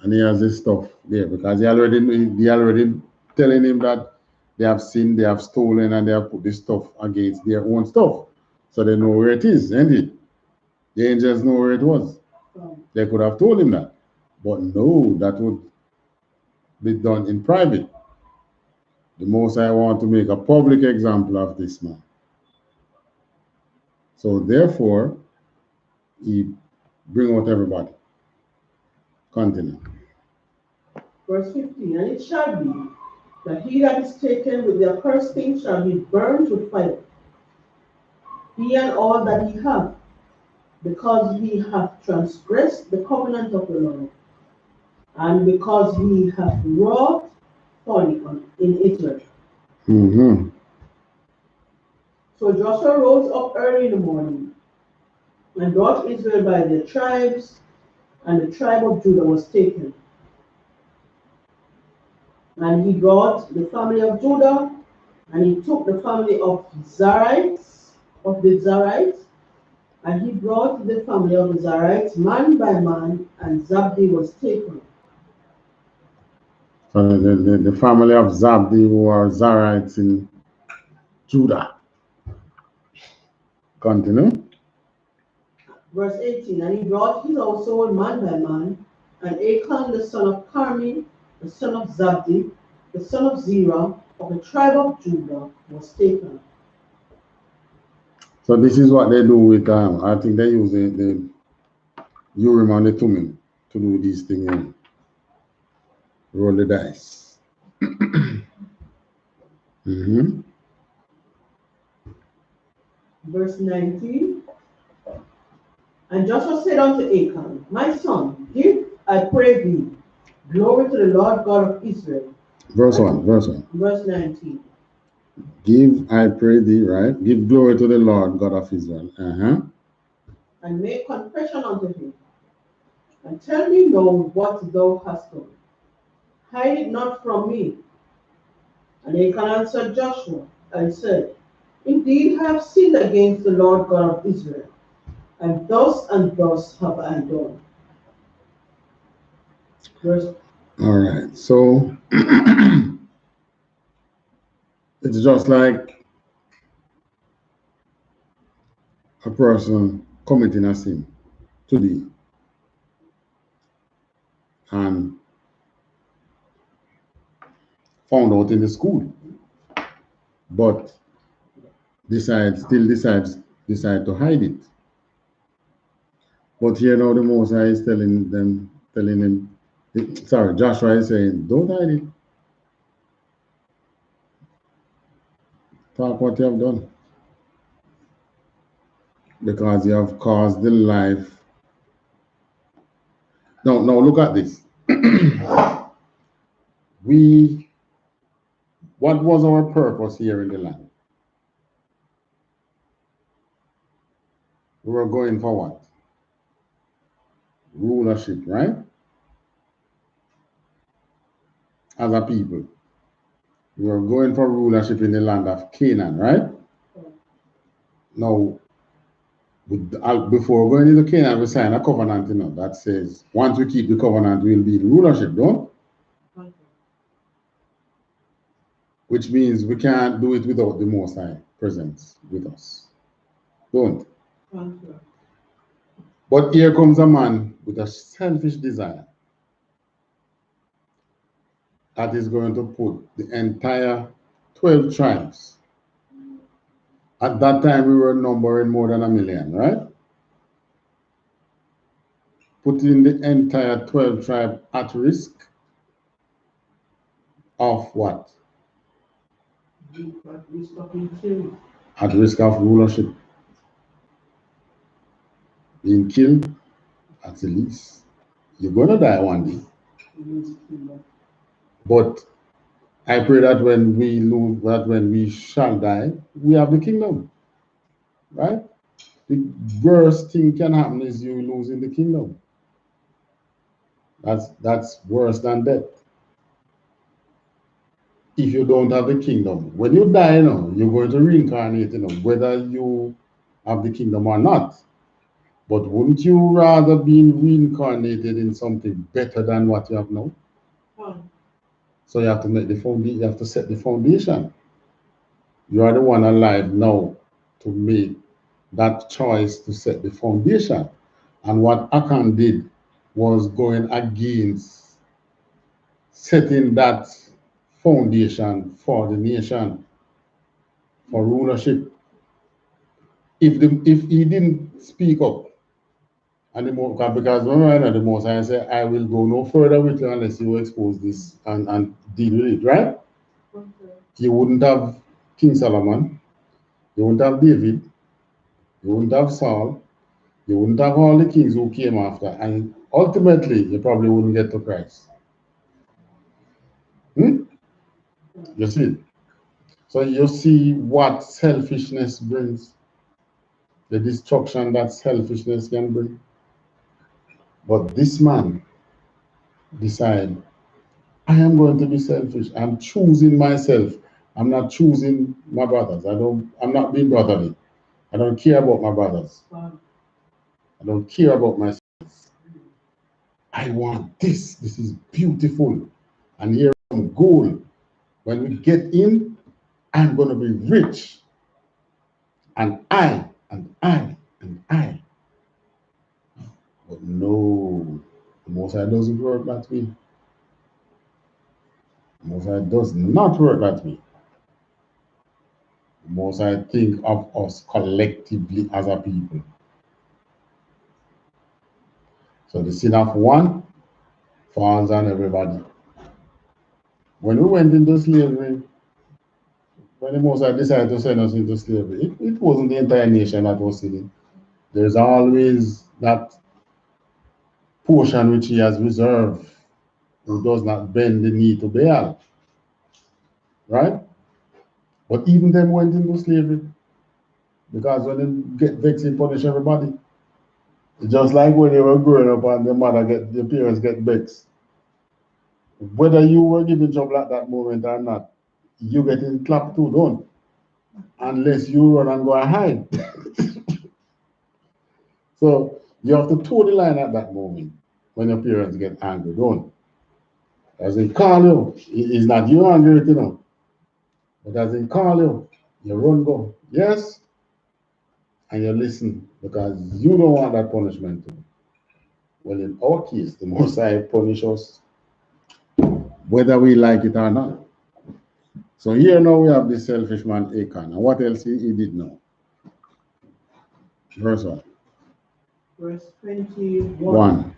Speaker 1: and he has this stuff there, because they already telling him that they have sinned, they have stolen, and they have put this stuff against their own stuff. So they know where it is, isn't it? The angels know where it was. They could have told him that. But no, that would be done in private. The Most High want to make a public example of this man. So therefore, he bring out everybody. Continue.
Speaker 2: Verse 15, and it shall be that he that is taken with the accursed thing shall be burned with fire, he and all that he hath, because he hath transgressed the covenant of the Lord, and because he hath wrought folly in Israel.
Speaker 1: Mm-hmm.
Speaker 2: So Joshua rose up early in the morning, and brought Israel by their tribes, and the tribe of Judah was taken. And he brought the family of Judah, and he took the family of the Zarites, and he brought the family of the Zarites man by man, and Zabdi was taken.
Speaker 1: So the family of Zabdi, who are Zarites in Judah. Continue.
Speaker 2: Verse 18, and he brought his household man by man, and Achan the son of Carmi, the son of Zabdi, the son of Zerah, of the tribe of Judah, was taken.
Speaker 1: So this is what they do with, I think they use the Urim and the Thummim to do these things. Roll the dice.
Speaker 2: Verse 19. And Joshua said unto Achan, My son, give, I pray thee, glory to the Lord God of Israel.
Speaker 1: Verse 1.
Speaker 2: Verse 19.
Speaker 1: Give, I pray thee, right? Give glory to the Lord God of Israel.
Speaker 2: And make confession unto him. And tell me now what thou hast done. Hide it not from me. And Achan answered Joshua and said, Indeed, I have sinned against the Lord God of Israel, and thus have I done. Verse.
Speaker 1: All right, so it's just like a person committing a sin today and found out in the school, but decide to hide it. But here now the Most High is telling him, sorry, Joshua is saying, don't hide it. Talk what you have done. Because you have caused the life. Now look at this. What was our purpose here in the land? We were going for what? Rulership, right? As a people. We were going for rulership in the land of Canaan, right? Now, before going into Canaan, we sign a covenant, that says, once we keep the covenant, we'll be in rulership, don't? Which means we can't do it without the Most High presence with us. Don't. But here comes a man with a selfish desire that is going to put the entire 12 tribes. At that time, we were numbering more than 1 million, right? Putting the entire 12 tribes at risk of what? At risk of rulership. Being killed at the least. You're going to die one day. But I pray that when we shall die, we have the kingdom. Right? The worst thing can happen is you losing the kingdom. That's worse than death. If you don't have the kingdom, when you die, you're going to reincarnate, whether you have the kingdom or not. But wouldn't you rather be reincarnated in something better than what you have now? So you have to make you have to set the foundation. You are the one alive now to make that choice to set the foundation. And what Achan did was going against setting that foundation for the nation, for rulership. If he didn't speak up, and because remember the Most High said, I will go no further with you unless you expose this and deal with it, right? Okay. You wouldn't have King Solomon, you wouldn't have David, you wouldn't have Saul, you wouldn't have all the kings who came after, and ultimately you probably wouldn't get to Christ. You see? So you see what selfishness brings, the destruction that selfishness can bring. But this man decided, I am going to be selfish. I'm choosing myself. I'm not choosing my brothers. I'm not being brotherly. I don't care about my brothers. I don't care about myself. I want this. This is beautiful. And here I'm gold. When we get in, I'm going to be rich. And I. But no, the Most High doesn't work that way. The Most High does not work that way. The Most High think of us collectively as a people. So the sin of one falls on everybody. When we went into slavery, when the Most High decided to send us into slavery, it wasn't the entire nation that was sinning. There's always that portion which he has reserved, who does not bend the knee to Baal. Right? But even them went into slavery. Because when they get vexed, they punish everybody. Just like when they were growing up and their parents get vexed. Whether you were given trouble at that moment or not, you getting clapped too, don't? Unless you run and go and hide. So you have to toe the line at that moment when your parents get angry, don't? As they call you, it's not you angry, you know. But as they call you, you run go. Yes? And you listen because you don't want that punishment too. Well, in our case, the Most High punish us whether we like it or not. So here now we have this selfish man Achan. And what else he did now? Verse 1.
Speaker 2: Verse 21.
Speaker 1: 1.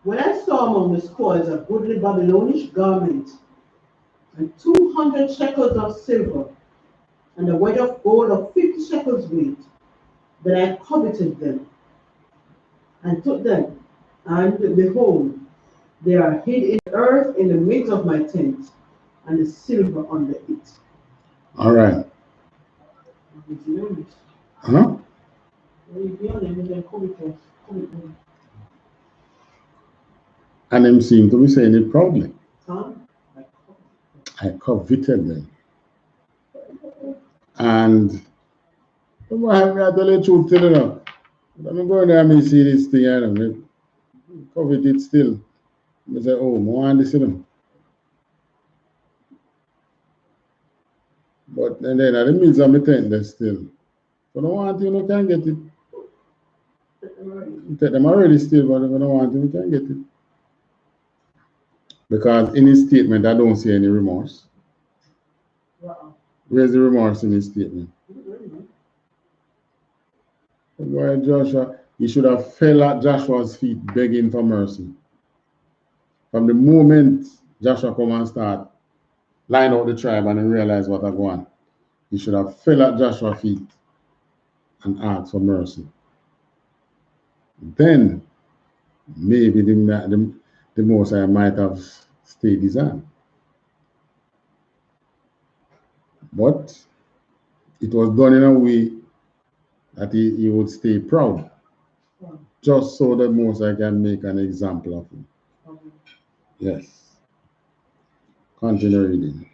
Speaker 2: When I saw among the spoils a goodly Babylonish garment, and 200 shekels of silver, and a wedge of gold of 50 shekels weight, then I coveted them, and took them, and behold, they are hid in the earth in the midst of my tent, and the silver under it.
Speaker 1: All right. Huh? And him seem to be saying it proudly. I coveted them. And I tell you the truth, you know. I'm going there and see this thing, and I covet it still. I say, oh, I want this, you know. But and then at the midst of my tent, there's still. If I don't want you, you can get it. Take them already still, but if I don't want you, you can get it. Because in his statement, I don't see any remorse. Where's the remorse in his statement? Why Joshua, he should have fell at Joshua's feet begging for mercy. From the moment Joshua come and start line out the tribe and then realize what I want, he should have fell at Joshua's feet and asked for mercy. Then maybe the Most High might have stayed his hand. But it was done in a way that he would stay proud, just so that Most High can make an example of him. Yes. Continue reading.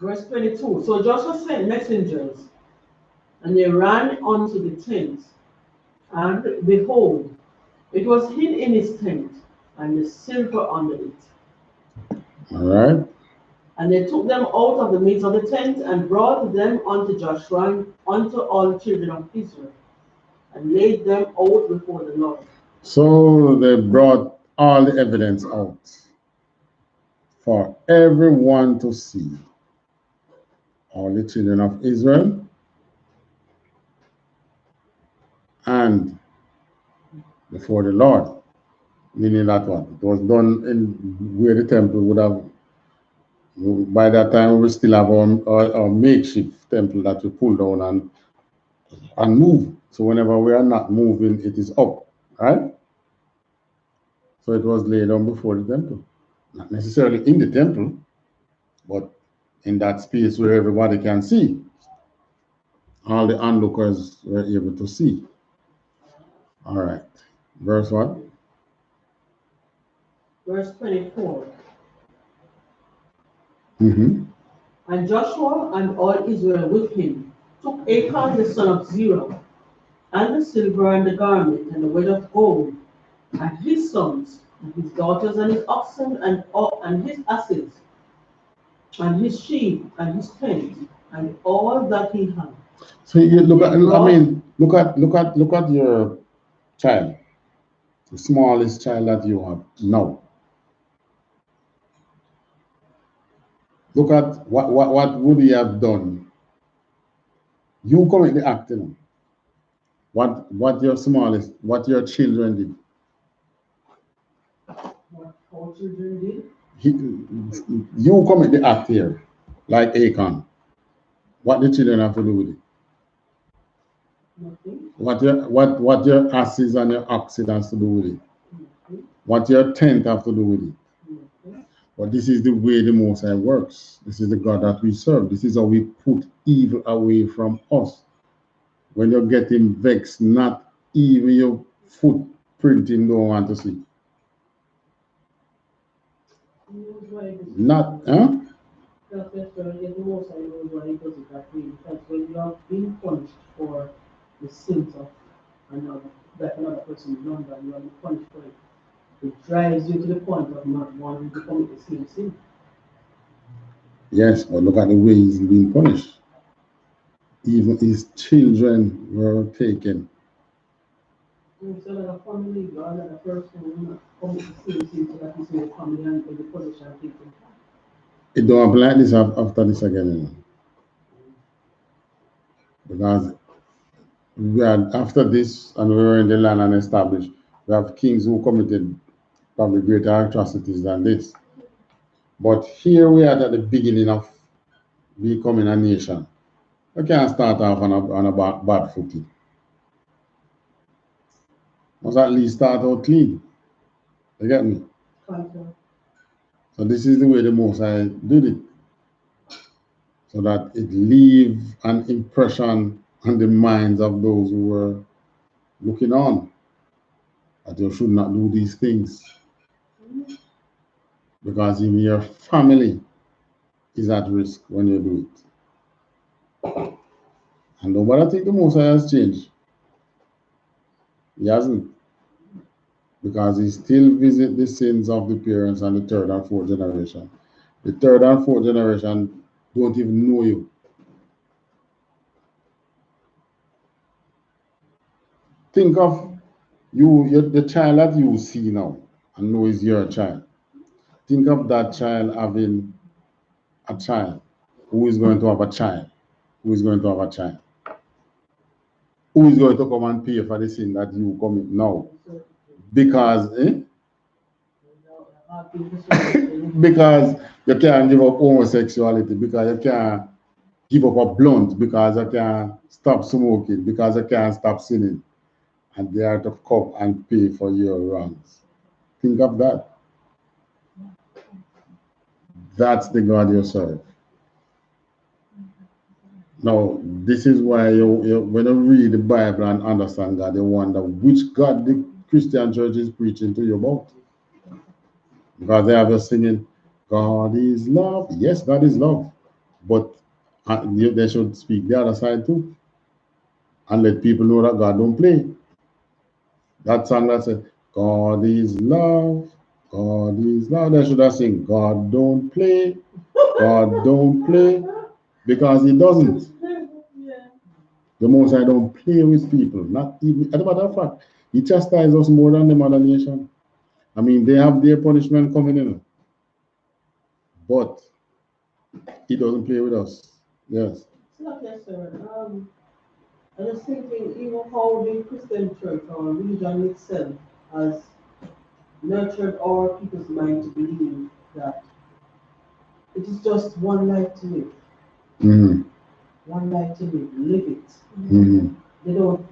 Speaker 2: Verse 22. So Joshua sent messengers, and they ran unto the tent, and behold, it was hid in his tent, and the silver under it.
Speaker 1: All right.
Speaker 2: And they took them out of the midst of the tent, and brought them unto Joshua, and unto all the children of Israel, and laid them out before the Lord.
Speaker 1: So they brought all the evidence out for everyone to see. All the children of Israel and before the Lord. Meaning that what? It was done in where the temple would have, by that time we still have our makeshift temple that we pull down and move. So whenever we are not moving, it is up, right? So it was laid down before the temple. Not necessarily in the temple, but in that space where everybody can see. All the onlookers were able to see. All right. Verse what?
Speaker 2: Verse 24.
Speaker 1: Mm-hmm.
Speaker 2: And Joshua and all Israel with him took Achan the son of Zerah, and the silver and the garment, and the wedge of gold, and his sons, and his daughters, and his oxen, and his asses, and his sheep, and his tent, and all that he had.
Speaker 1: So you look at, look at your child, the smallest child that you have now. Look at what would he have done? You currently acting. What your children did.
Speaker 2: Our children did.
Speaker 1: You commit the act here, like Acon. What the children have to do with it?
Speaker 2: Nothing.
Speaker 1: What your asses and your oxen has to do with it?
Speaker 2: Nothing.
Speaker 1: What your tent have to do with it?
Speaker 2: Nothing.
Speaker 1: But this is the way the Most High works. This is the God that we serve. This is how we put evil away from us. When you're getting vexed, not even your footprint him don't want to see. Not, huh?
Speaker 2: That's the most I know why he does it that way. Because when you have been punished for the sins of another, that another person is done, you have been punished for it. It drives you to the point of not wanting to commit the same sin.
Speaker 1: Yes, but look at the way he's being punished. Even his children were taken.
Speaker 2: So that a family, God, that a person will not commit the same sin so that his whole family and the position taken.
Speaker 1: It don't happen like this after this again. You know? Because we had, after this, and we were in the land and established, we have kings who committed probably greater atrocities than this. But here we are at the beginning of becoming a nation. We can't start off on a bad footing. Must at least start out clean. You get me? So this is the way the Most High did it. So that it leave an impression on the minds of those who were looking on, that you should not do these things. Because even your family is at risk when you do it. And nobody think the Most High has changed. He hasn't. Because he still visits the sins of the parents and the third and fourth generation. The third and fourth generation don't even know you. Think of the child that you see now and know is your child. Think of that child having a child who is going to have a child, who is going to have a child, who is going to come and pay for the sin that you commit now. Because, because you can't give up homosexuality, because you can't give up a blunt, because you can't stop smoking, because you can't stop sinning. And they are to come and pay for your wrongs. Think of that. That's the God you serve. Now, this is why when you read the Bible and understand God, you wonder which God the Christian church is preaching to you about. Because they have you singing, God is love. Yes, God is love. But they should speak the other side too. And let people know that God don't play. That song that says, God is love. God is love. They should have sing, God don't play. God don't play. Because he doesn't. The Most High don't play with people. Not even, as a matter of fact, he chastises us more than the other nation. I mean, they have their punishment coming in. But he doesn't play with us. Yes.
Speaker 2: Yes, sir. I was thinking, even how the Christian church or religion itself has nurtured our people's mind to believe that it is just one life to live.
Speaker 1: Mm-hmm.
Speaker 2: One life to live it.
Speaker 1: Mm-hmm.
Speaker 2: They don't,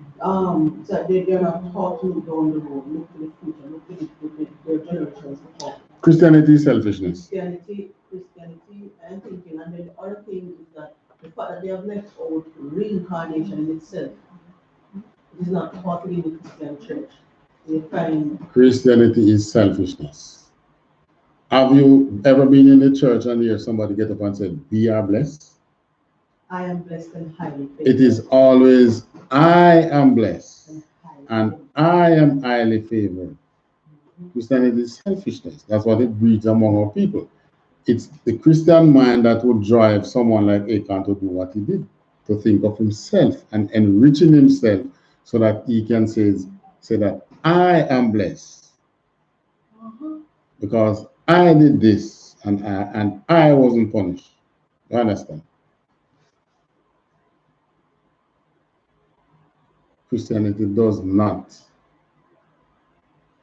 Speaker 2: so they're not taught to look down the road, look to the future, look to their generations to come.
Speaker 1: Christianity is selfishness.
Speaker 2: Christianity, and thinking. And then the other thing is that the fact that they have left out reincarnation in itself, it is not taught in the Christian church. They find
Speaker 1: Christianity is selfishness. Have you ever been in the church and hear somebody get up and say, "We are blessed"?
Speaker 2: I am blessed and highly favored.
Speaker 1: It is always, I am blessed and I am highly favored. Christianity is selfishness. That's what it breeds among our people. It's the Christian mind that would drive someone like Achan to do what he did, to think of himself and enriching himself so that he can say that I am blessed because I did this and I wasn't punished. You understand? Christianity does not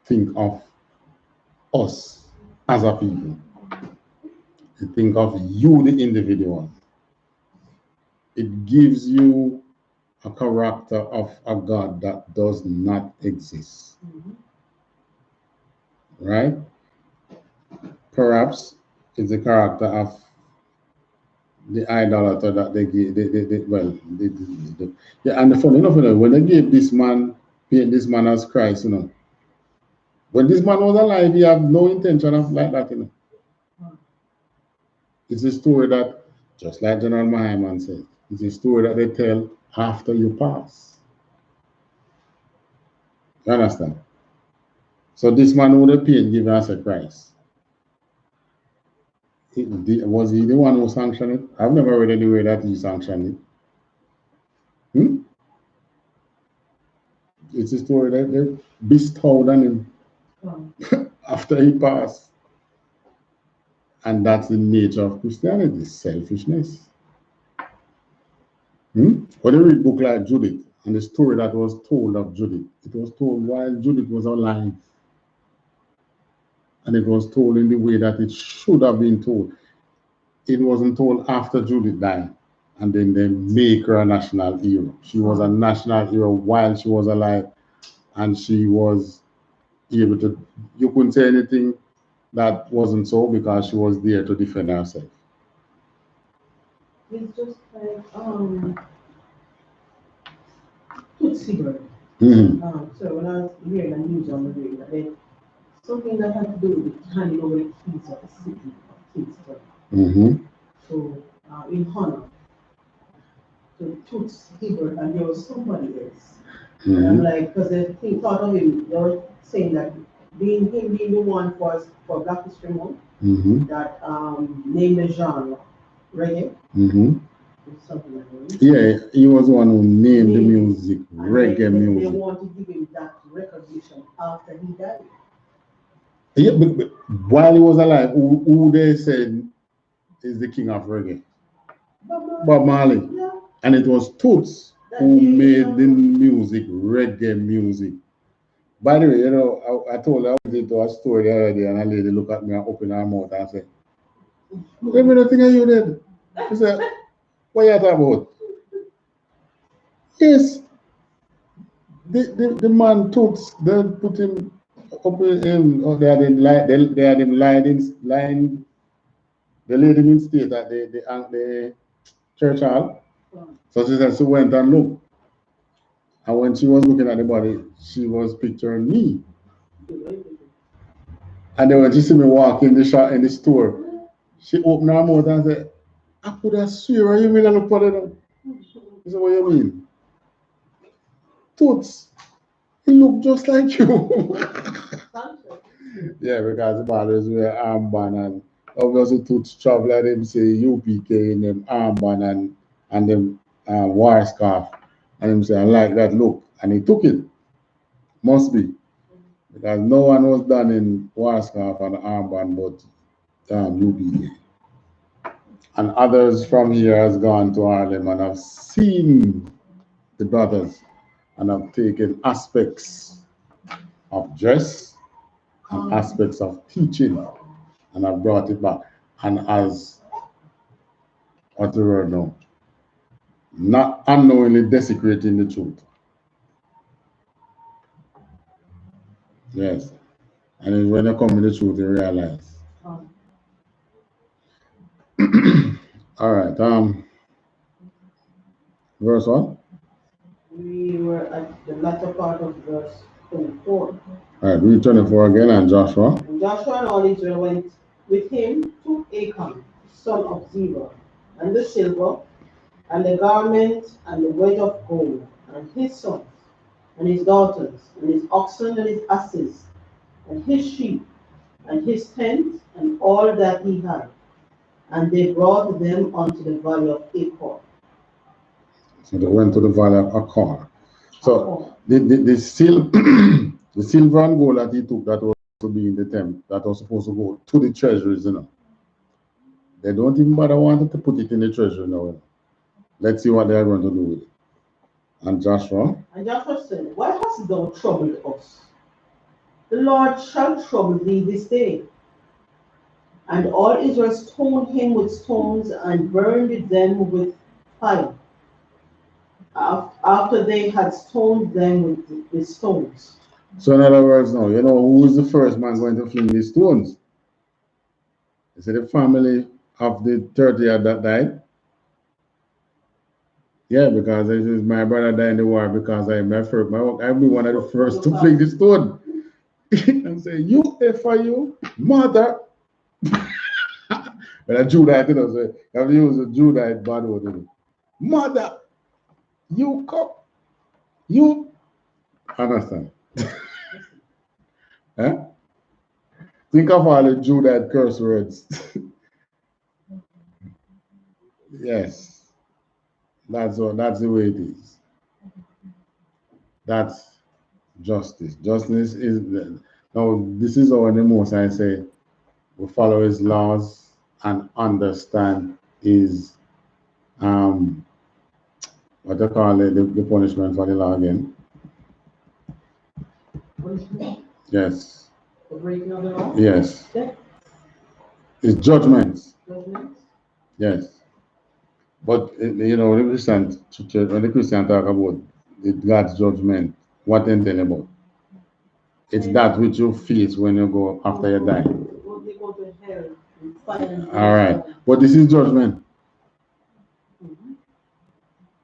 Speaker 1: think of us. as a people. You think of you, the individual. It gives you a character of a God that does not exist. Right? Perhaps it's the character of the idolater that they gave. Yeah, and the funny enough, when they gave this man, paint this man as Christ, when this man was alive, he had no intention of like that, It's a story that, just like General Mahaman said, it's a story that they tell after you pass. You understand? So this man would have paid given us a price. Was he the one who sanctioned it? I've never read anywhere that he sanctioned it. It's a story that they bestowed on him after he passed. And that's the nature of Christianity, selfishness. When you read a book like Judith, and the story that was told of Judith, it was told while Judith was alive. And it was told in the way that it should have been told. It wasn't told after Judith died, and then they make her a national hero. She was a national hero while she was alive, and she was able to, you couldn't say anything that wasn't so because she was there to defend herself.
Speaker 2: It's just like Tutsi bird. So when I was hearing the news on the radio, something that had to do with handing over the keys of the city of Kingston. So in honor to Tutsi bird, and there was somebody else. And I'm like, because they thought of him, they were saying that being the one for Black History Month, that named the genre reggae. Something like that.
Speaker 1: Yeah, he was the one who named the music reggae music.
Speaker 2: They want to give him that recognition after he died.
Speaker 1: Yeah, but while he was alive, who they said is the king of reggae? Bob Marley.
Speaker 2: Yeah.
Speaker 1: And it was Toots who made the music, reggae music. By the way, I told her I was into a story the other day, and a lady looked at me and opened her mouth and said, "Let me know thing you did." She said, "What are you talking about?" Yes, the man Toots, they put him up in, they had him lying, they laid him in state at the church hall. So she said she went and looked. And when she was looking at the body, she was picturing me. And then when she see me walk in the shop in the store, she opened her mouth and said, "I could have swear you mean I look for them." She said, "What you mean?" "Toots, he look just like you." Yeah, because the ballers wear armband, and obviously Toots travel like them say UPK in them armband and them wire scarf. And him say, "I like that look." And he took it. Must be. Because no one was done in wire scarf and armband but UPK. And others from here has gone to Harlem and have seen the brothers and have taken aspects of dress and aspects of teaching and have brought it back. And as, what's the word now? Not unknowingly desecrating the truth. Yes. And it's when you come with the truth, you realize. All right. Verse 1.
Speaker 2: We were at the latter part of verse 24.
Speaker 1: All right, read 24 again, and Joshua.
Speaker 2: And Joshua and all Israel went with him to Achan, son of Zerah, and the silver, and the garment, and the wedge of gold, and his sons, and his daughters, and his oxen, and his asses, and his sheep, and his tent, and all that he had. And they brought them unto the valley of Achor.
Speaker 1: So they went to the valley of Achor. So the silver and gold that he took, that was to be in the temple, that was supposed to go to the treasuries, They don't even bother wanting to put it in the treasury now. Let's see what they are going to do with it. And Joshua?
Speaker 2: And Joshua said, "Why hast thou troubled us? The Lord shall trouble thee this day." And all Israel stoned him with stones and burned them with fire. After they had stoned them with stones.
Speaker 1: So in other words now, you know who is the first man going to fling these stones? Is it the family of the 30 that died? Yeah, because this is my brother died in the war because I'll be one of the first to fling the stone. And say, you F for you, mother. But a Judite, you know, so you have to use a Judite bad word, you know. Mother, you come, you understand. Huh? Think of all the Judite curse words. Yes, that's the way it is. That's justice. Justice is now this is how the most I say we follow his laws and understand his what they call it, the punishment for the law again.
Speaker 2: Punishment
Speaker 1: Yes.
Speaker 2: for breaking of the law?
Speaker 1: Yes.
Speaker 2: Yeah.
Speaker 1: It's judgments.
Speaker 2: Judgments?
Speaker 1: Yes. But you know, when the Christian talk about God's judgment, what they tell about? It's that which you face when you go after you die.
Speaker 2: When they go to hell and fire.
Speaker 1: All right. But this is judgment.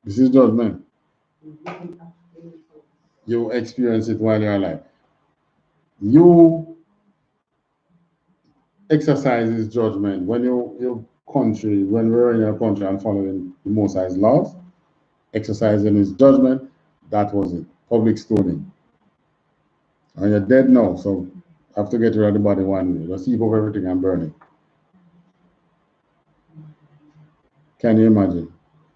Speaker 1: This is judgment. You experience it while you're alive. You exercise this judgment when your country, when we're in your country and following the Most High's laws, exercising his judgment, that was it. Public stoning. And you're dead now, so I have to get rid of the body one way. Just heap up everything and burn it. Can you imagine?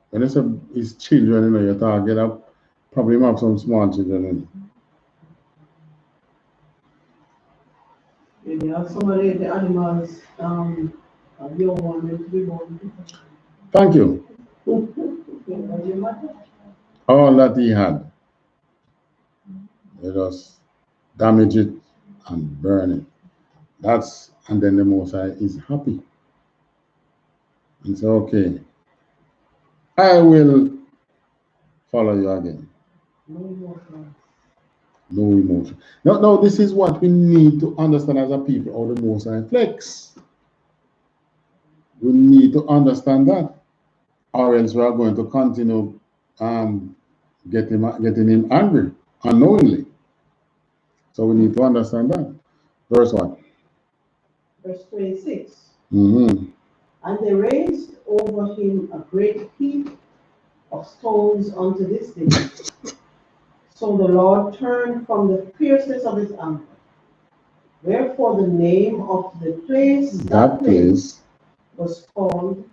Speaker 1: When it's his children, you know, you talk, get up, probably have some small children in it.
Speaker 2: Maybe have some of the animals, a young one to be born.
Speaker 1: Thank you. All that he had, let us damage it and burn it. And then the Most High is happy. And say, okay, I will follow you again.
Speaker 2: No emotion.
Speaker 1: No emotion. No, this is what we need to understand as a people, how the Most High flex. We need to understand that, or else we are going to continue getting him angry unknowingly. So we need to understand that. Verse what?
Speaker 2: Verse 26.
Speaker 1: Mm-hmm.
Speaker 2: And they raised over him a great heap of stones unto this day. So the Lord turned from the fierceness of his anger. Wherefore the name of the place
Speaker 1: That place
Speaker 2: was called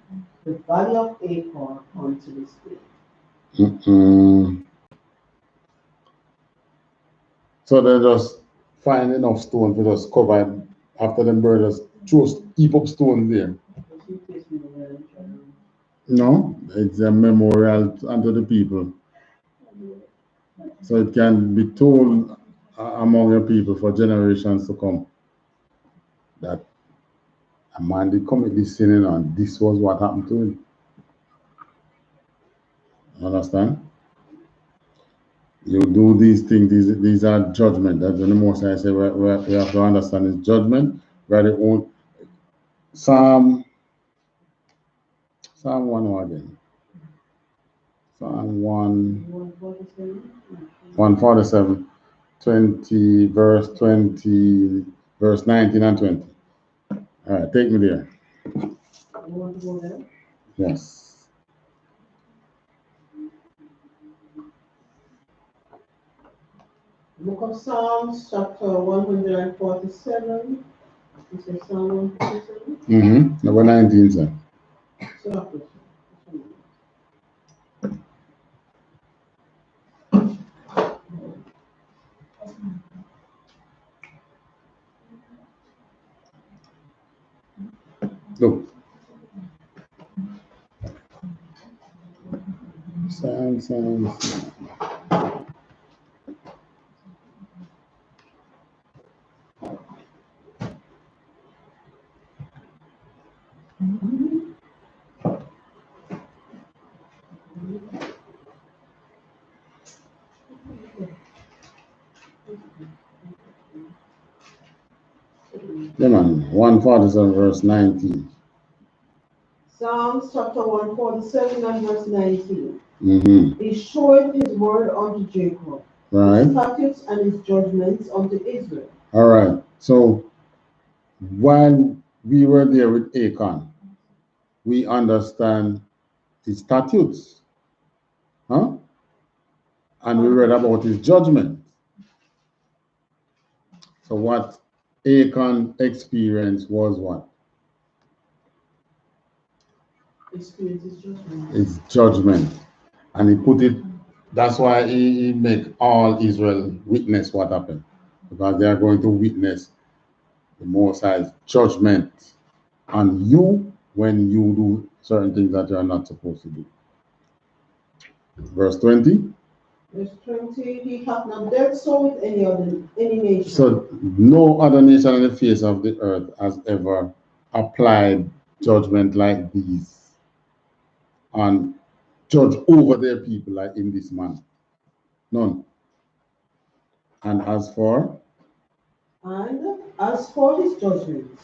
Speaker 2: the Valley of Achor unto this day.
Speaker 1: So they just find enough stone to just cover after the bird just heap up stones there. No, it's a memorial unto the people. So it can be told among your people for generations to come that a man did commit this sin and this was what happened to him. Understand? You do these things, these are judgment. That's the most I say we have to understand is judgment. Write it on Psalm 1 again. Psalm 147, 20, verse 20, verse 19 and 20. All right, take me there.
Speaker 2: You want to go there?
Speaker 1: Yes.
Speaker 2: Book of Psalms, chapter 147. Is it Psalm 147?
Speaker 1: Number 19, sir. Look. Psalms. Yeah, man. 147 verse 19.
Speaker 2: Psalms chapter 147 and verse 19.
Speaker 1: Mm-hmm.
Speaker 2: He showeth his word unto Jacob,
Speaker 1: Right.
Speaker 2: his statutes and his judgments unto Israel.
Speaker 1: All right. So while we were there with Achan, we understand his statutes. Huh? And we read about his judgment. So what Achan experienced was what?
Speaker 2: Experience his judgment.
Speaker 1: His judgment. And he put it, that's why he make all Israel witness what happened. Because they are going to witness the Most High's judgment on you when you do certain things that you are not supposed to do. Verse 20.
Speaker 2: Verse 20, he hath not dealt so with any nation.
Speaker 1: So no other nation on the face of the earth has ever applied judgment like these and judge over their people like in this manner. None. And as for
Speaker 2: his judgments,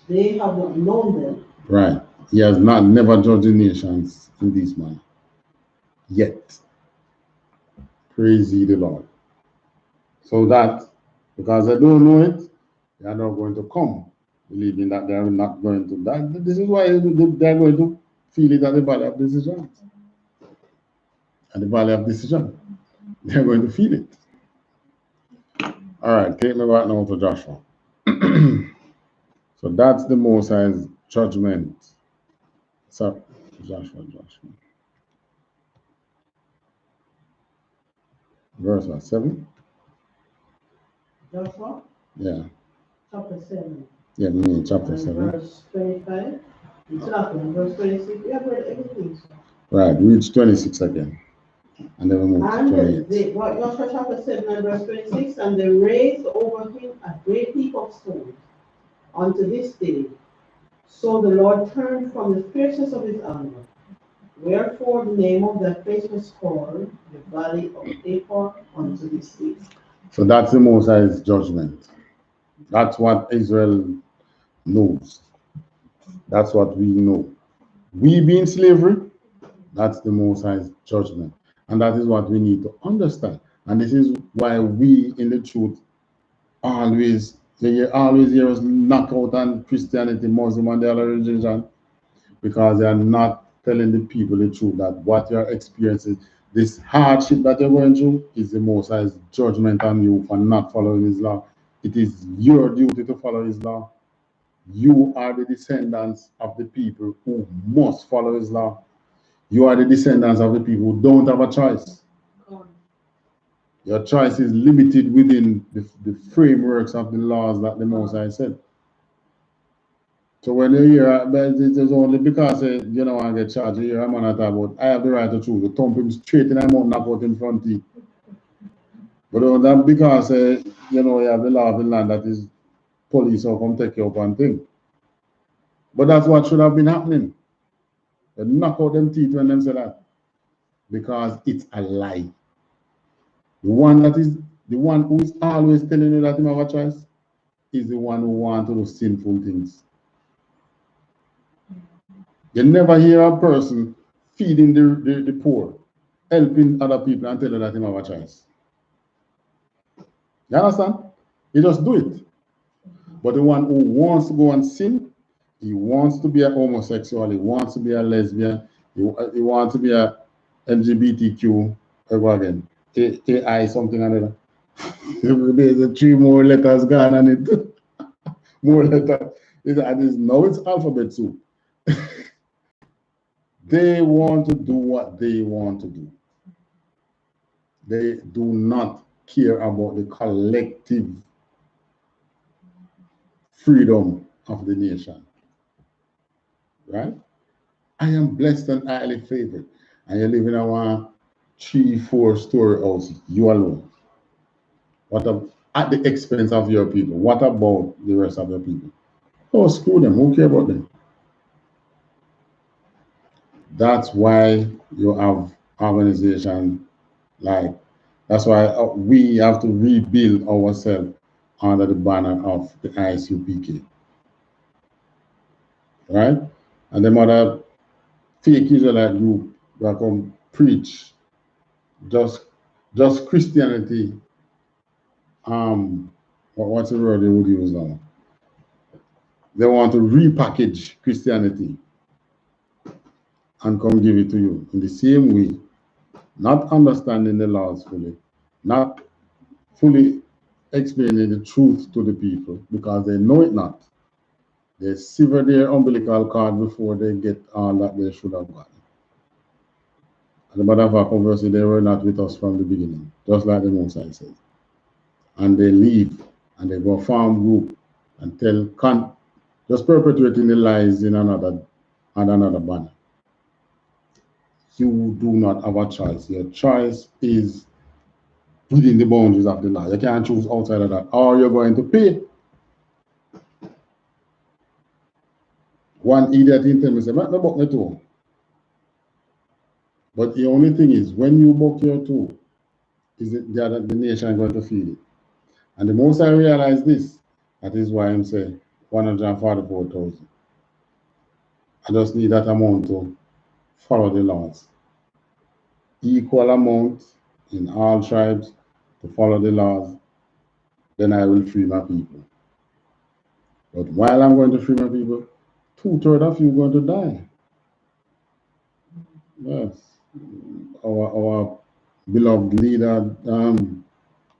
Speaker 2: they have not known them.
Speaker 1: right, he has not never judged the nations in this manner yet. Praise ye the Lord. So that because they don't know it, they are not going to come believing that they are not going to die. This is why they are going to feel it at the valley of decision. At the valley of decision, they are going to feel it. All right, take me back now to Joshua. So that's the Most High's judgment. So Joshua. Verse what, 7?
Speaker 2: Joshua?
Speaker 1: Yeah.
Speaker 2: Chapter 7.
Speaker 1: Yeah, we mean chapter 7.
Speaker 2: Verse 25. Verse 26. We have read everything.
Speaker 1: Right, reach 26 again. And then we move to 28.
Speaker 2: Joshua chapter 7 and verse 26. And they raised over him a great heap of stones unto this day. So the Lord turned from the fierceness of his anger. Wherefore the name of that place was called the Valley of I.S.U.P.K unto this day.
Speaker 1: So that's the Most High's judgment. That's what Israel knows. That's what we know. We be in slavery, that's the Most High's judgment. And that is what we need to understand. And this is why we in the truth always hear us knock out on Christianity, Muslim, and the other religion, because they are not telling the people the truth that what you're experiencing, this hardship that you're going through, is the Most High's judgment on you for not following His law. It is your duty to follow His law. You are the descendants of the people who must follow His law. You are the descendants of the people who don't have a choice. Your choice is limited within the frameworks of the laws that the Most High said. So when you hear, it's only because you know I get charged, you hear a man talk about, I have the right to choose, to thump him straight in the mouth, knock out in front teeth. But that because you know you have the law of the land that is police or come take you up and thing. But that's what should have been happening. They knock out them teeth when them say that. Because it's a lie. The one who is always telling you that you have a choice is the one who wants to do sinful things. You never hear a person feeding the poor, helping other people and telling that you have a choice. You understand? You just do it. But the one who wants to go and sin, he wants to be a homosexual, he wants to be a lesbian, he wants to be a LGBTQ, ever again, AI something or other. There's 3 more letters gone on it. More letters. Now it's alphabet soup. They want to do what they want to do. They do not care about the collective freedom of the nation. Right? I am blessed and highly favored. And you live in a 3-4 story house, you alone. At the expense of your people. What about the rest of your people? Oh, screw them. Who cares about them? That's why you have organization like, that's why we have to rebuild ourselves under the banner of the ISUPK, right? And the other fake Israelite group that come preach just Christianity. What's the word they would use now? They want to repackage Christianity and come give it to you in the same way, not understanding the laws fully, not fully explaining the truth to the people because they know it not. They sever their umbilical cord before they get all that they should have gotten. And the matter of fact, obviously, they were not with us from the beginning, just like the Mosai says. And they leave and they go farm group and just perpetuating the lies in another banner. You do not have a choice. Your choice is within the boundaries of the law. You can't choose outside of that, or you're going to pay. One idiot in tell me, say, "Not book the toe." But the only thing is, when you book your toe, is it the nation going to feel it? And the most I realize this, that is why I'm saying 144,000. I just need that amount to follow the laws. Equal amount in all tribes to follow the laws, then I will free my people. But while I'm going to free my people, 2/3 of you are going to die. Yes. Our beloved leader,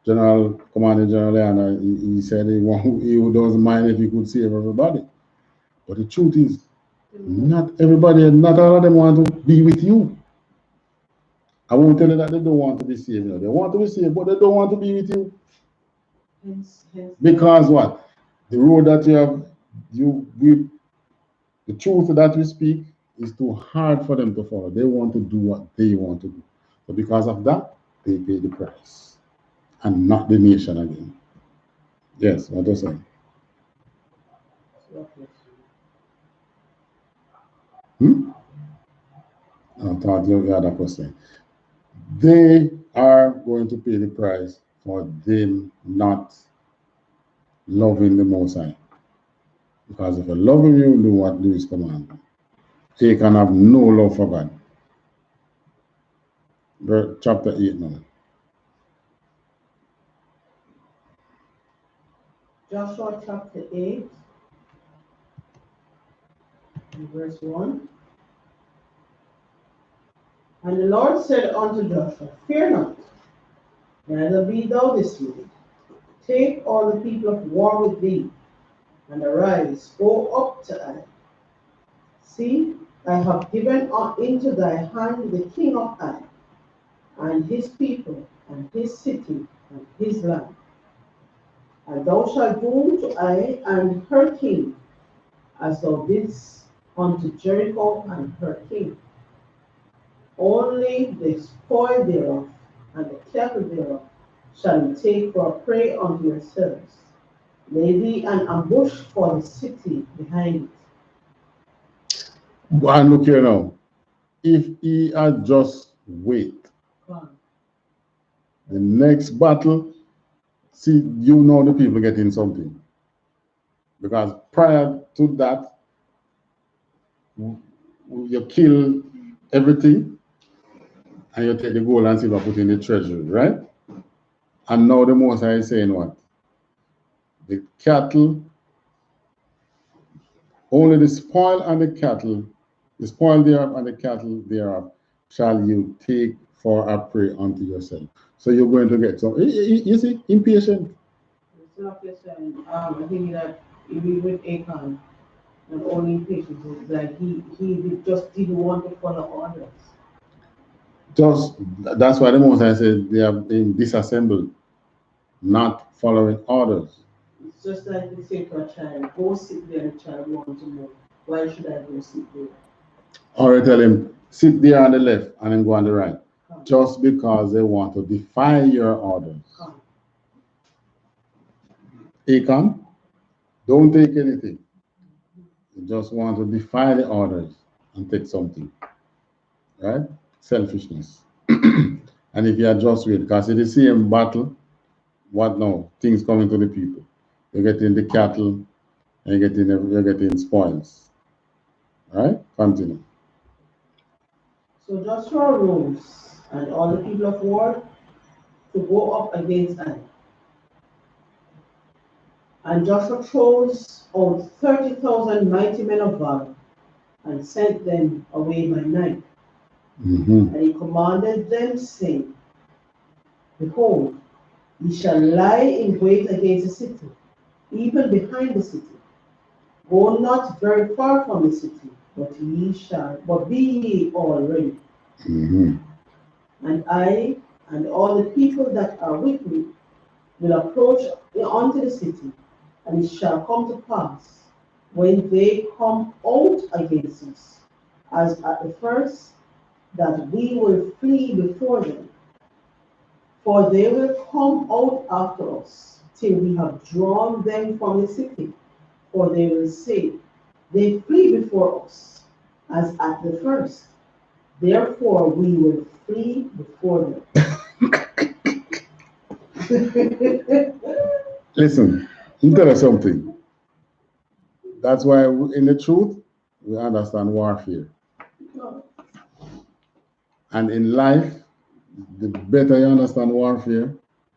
Speaker 1: General Commanding General YAHANNA, he said he doesn't mind if he could save everybody. But the truth is, not everybody, not all of them want to be with you. I won't tell you that they don't want to be saved. They want to be saved, but they don't want to be with you. Because what? The road that the truth that we speak is too hard for them to follow. They want to do what they want to do. So because of that, they pay the price. And not the nation again. Yes, what was I saying? I thought you had a question. They are going to pay the price for them not loving the Most High. Because if you love him, you do what do his commandment. They can have no love for God. Chapter 8 now.
Speaker 2: Joshua chapter 8, verse 1. And the Lord said unto Joshua, Fear not, neither be thou dismayed. Take all the people of war with thee, and arise, go up to Ai. See, I have given into thy hand the king of Ai, and his people, and his city, and his land. And thou shalt do to Ai and her king, as thou didst unto Jericho and her king. Only the spoil thereof and the cattle thereof shall you take for a prey unto yourselves. Lay thee an ambush for the city behind it.
Speaker 1: And look here now. If he had just wait, the next battle, see, you know the people getting something. Because prior to that, you kill everything and you take the gold and silver, put in the treasury, right? And now the Most High is saying what? The cattle, only the spoil and the cattle, the spoil thereof and the cattle thereof shall you take for a prey unto yourself. So you're going to get some, you see, impatient.
Speaker 2: It's not just I think that even with Achan, and only impatient, it's like he just didn't want to follow orders.
Speaker 1: That's why the Most High said they have been disassembled, not following orders.
Speaker 2: It's just like we say to a child, go sit there, and the child wants to know, why should I go sit there?
Speaker 1: Or you tell him, sit there on the left and then go on the right. Just because they want to defy your orders. Achan, don't take anything. You just want to defy the orders and take something. right? Selfishness. And if you adjust with, because it's the same battle, what now? Things coming to the people. You're getting the cattle, and you're getting spoils. Right? Continue.
Speaker 2: So Joshua rose, and all the people of war to go up against Ai. And Joshua chose out 30,000 mighty men of valor, and sent them away by night.
Speaker 1: Mm-hmm.
Speaker 2: And he commanded them, saying, Behold, ye shall lie in wait against the city, even behind the city. Go not very far from the city, but be ye all ready.
Speaker 1: Mm-hmm.
Speaker 2: And I and all the people that are with me will approach unto the city, and it shall come to pass, when they come out against us, as at the first, that we will flee before them. For they will come out after us, till we have drawn them from the city. For they will say, They flee before us, as at the first. Therefore we will flee before them.
Speaker 1: Listen, let me tell you something. That's why in the truth, we understand warfare. And in life, the better you understand warfare,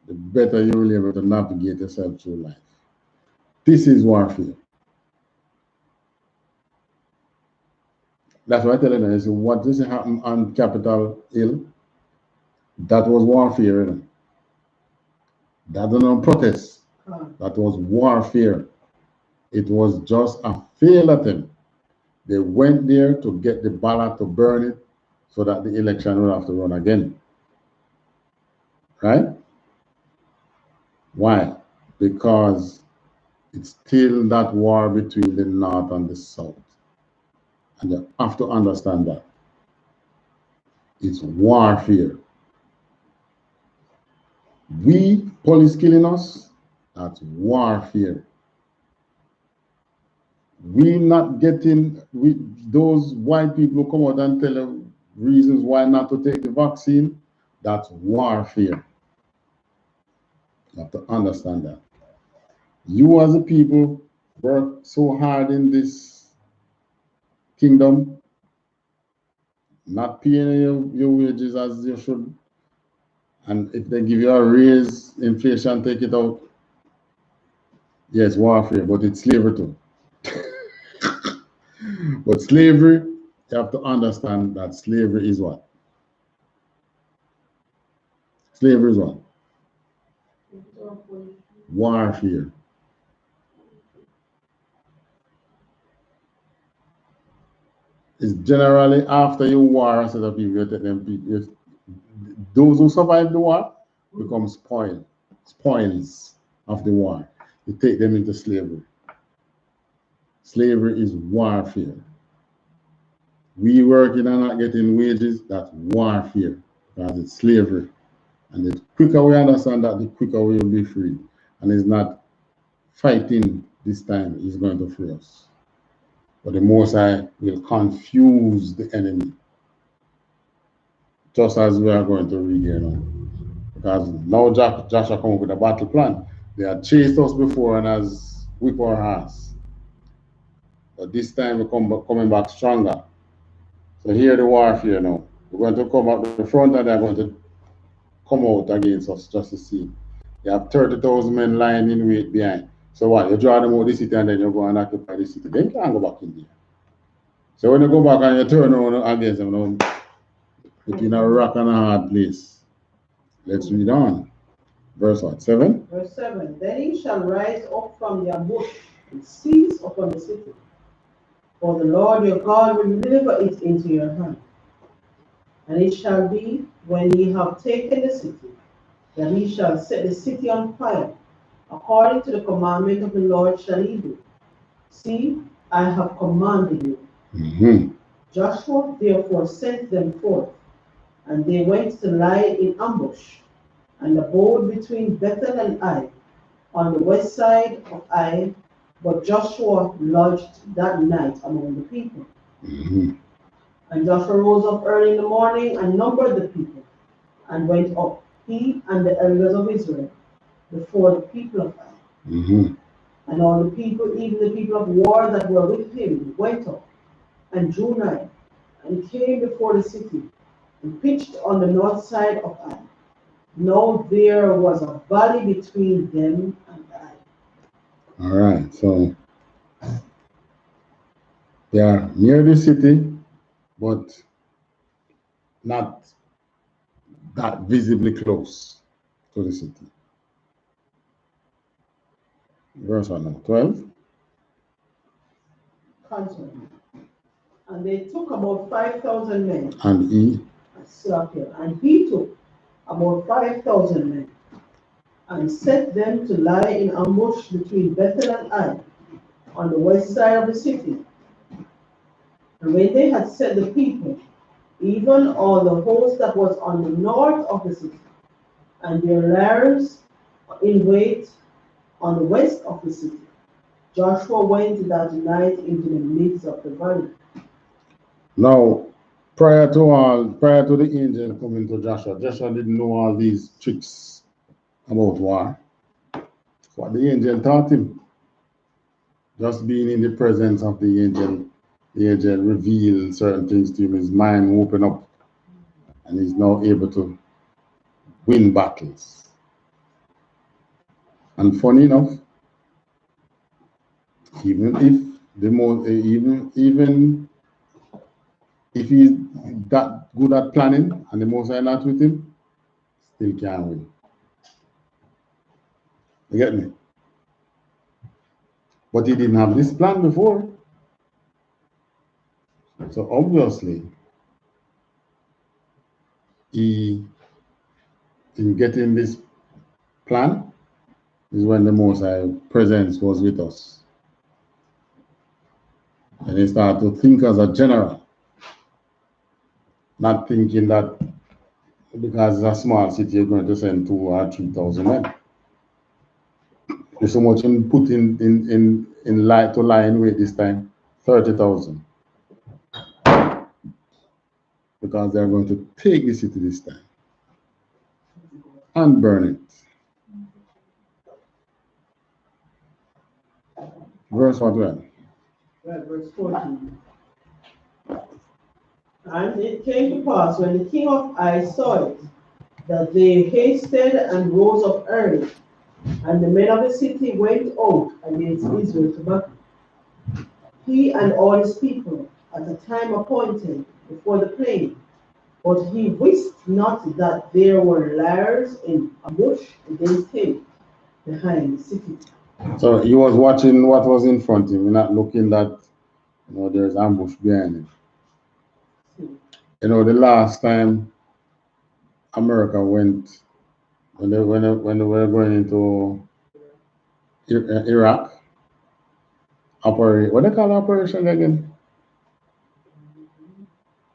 Speaker 1: the better you will be able to navigate yourself through life. This is warfare. That's why I tell you, so what just happened on Capitol Hill, that was warfare. You know? That was not protest. That was warfare. It was just a failed attempt. They went there to get the ballot to burn it so that the election would have to run again. Right? Why? Because it's still that war between the North and the South. And you have to understand that. It's warfare. We, police killing us, that's warfare. We not getting, those white people who come out and tell them reasons why not to take the vaccine, that's warfare. You have to understand that. You as a people work so hard in this kingdom, not paying your wages as you should. And if they give you a raise, inflation, take it out. Yes, warfare, but it's slavery too. But slavery, you have to understand that slavery is what? Slavery is what? Warfare. It's generally after you war, instead of people, you take them people. Those who survive the war become spoils of the war. You take them into slavery. Slavery is warfare. We working and not getting wages, that's warfare, because it's slavery. And the quicker we understand that, the quicker we will be free. And it's not fighting this time is going to free us. But the Most High will confuse the enemy, just as we are going to read here now. Because now Joshua come up with a battle plan. They had chased us before and has whipped our ass. But this time we're coming back stronger. So here the warfare now. We're going to come out the front and they're going to come out against us just to see. You have 30,000 men lying in wait behind. So what? You draw them out the city and then you go and occupy the city. They can't go back in there. So when you go back and you turn around against them, you put in a rock and a hard place. Let's read on. Verse what? 7?
Speaker 2: Verse 7. Then he shall rise up from the ambush and seize upon the city. For the Lord your God will deliver it into your hand. And it shall be, when ye have taken the city, that he shall set the city on fire. According to the commandment of the Lord shall he do. See, I have commanded you.
Speaker 1: Mm-hmm.
Speaker 2: Joshua therefore sent them forth, and they went to lie in ambush, and abode between Bethel and Ai, on the west side of Ai. But Joshua lodged that night among the people.
Speaker 1: Mm-hmm.
Speaker 2: And Joshua rose up early in the morning and numbered the people, and went up, he and the elders of Israel, before the people of Ai. And all the people, even the people of war that were with him, went up and drew nigh, and came before the city, and pitched on the north side of Ai. Now there was a valley between them and Ai.
Speaker 1: All right, so they are near the city, but not that visibly close to the city. Verse 12.
Speaker 2: Continue. And they took about 5,000 men.
Speaker 1: And
Speaker 2: he took about 5,000 men, and set them to lie in ambush between Bethel and Ai, on the west side of the city. And when they had set the people, even all the host that was on the north of the city, and their lairs in wait on the west of the city, Joshua went that night into the midst of the valley.
Speaker 1: Now, prior to the angel coming to Joshua, Joshua didn't know all these tricks about war. What the angel taught him, just being in the presence of the angel revealed certain things to him. His mind opened up, and he's now able to win battles. And funny enough, even if he's that good at planning and the Most High not with him, still can't win. You get me? But he didn't have this plan before. So obviously, in getting this plan is when the Most High presence was with us. And he started to think as a general, not thinking that because it's a small city, you're going to send 2,000 or 3,000 men. There's so much in put in lie in wait this time, 30,000. Because they're going to take the city this time and burn it. Verse what?
Speaker 2: Verse 14. And it came to pass, when the king of Ai saw it, that they hasted and rose up early, and the men of the city went out against Israel to battle, he and all his people, at a time appointed, before the plain. But he wist not that there were liars in ambush against him behind the city.
Speaker 1: So he was watching what was in front of him, not looking that there's ambush behind him. The last time America went, when they were going into Iraq, what they call operation again?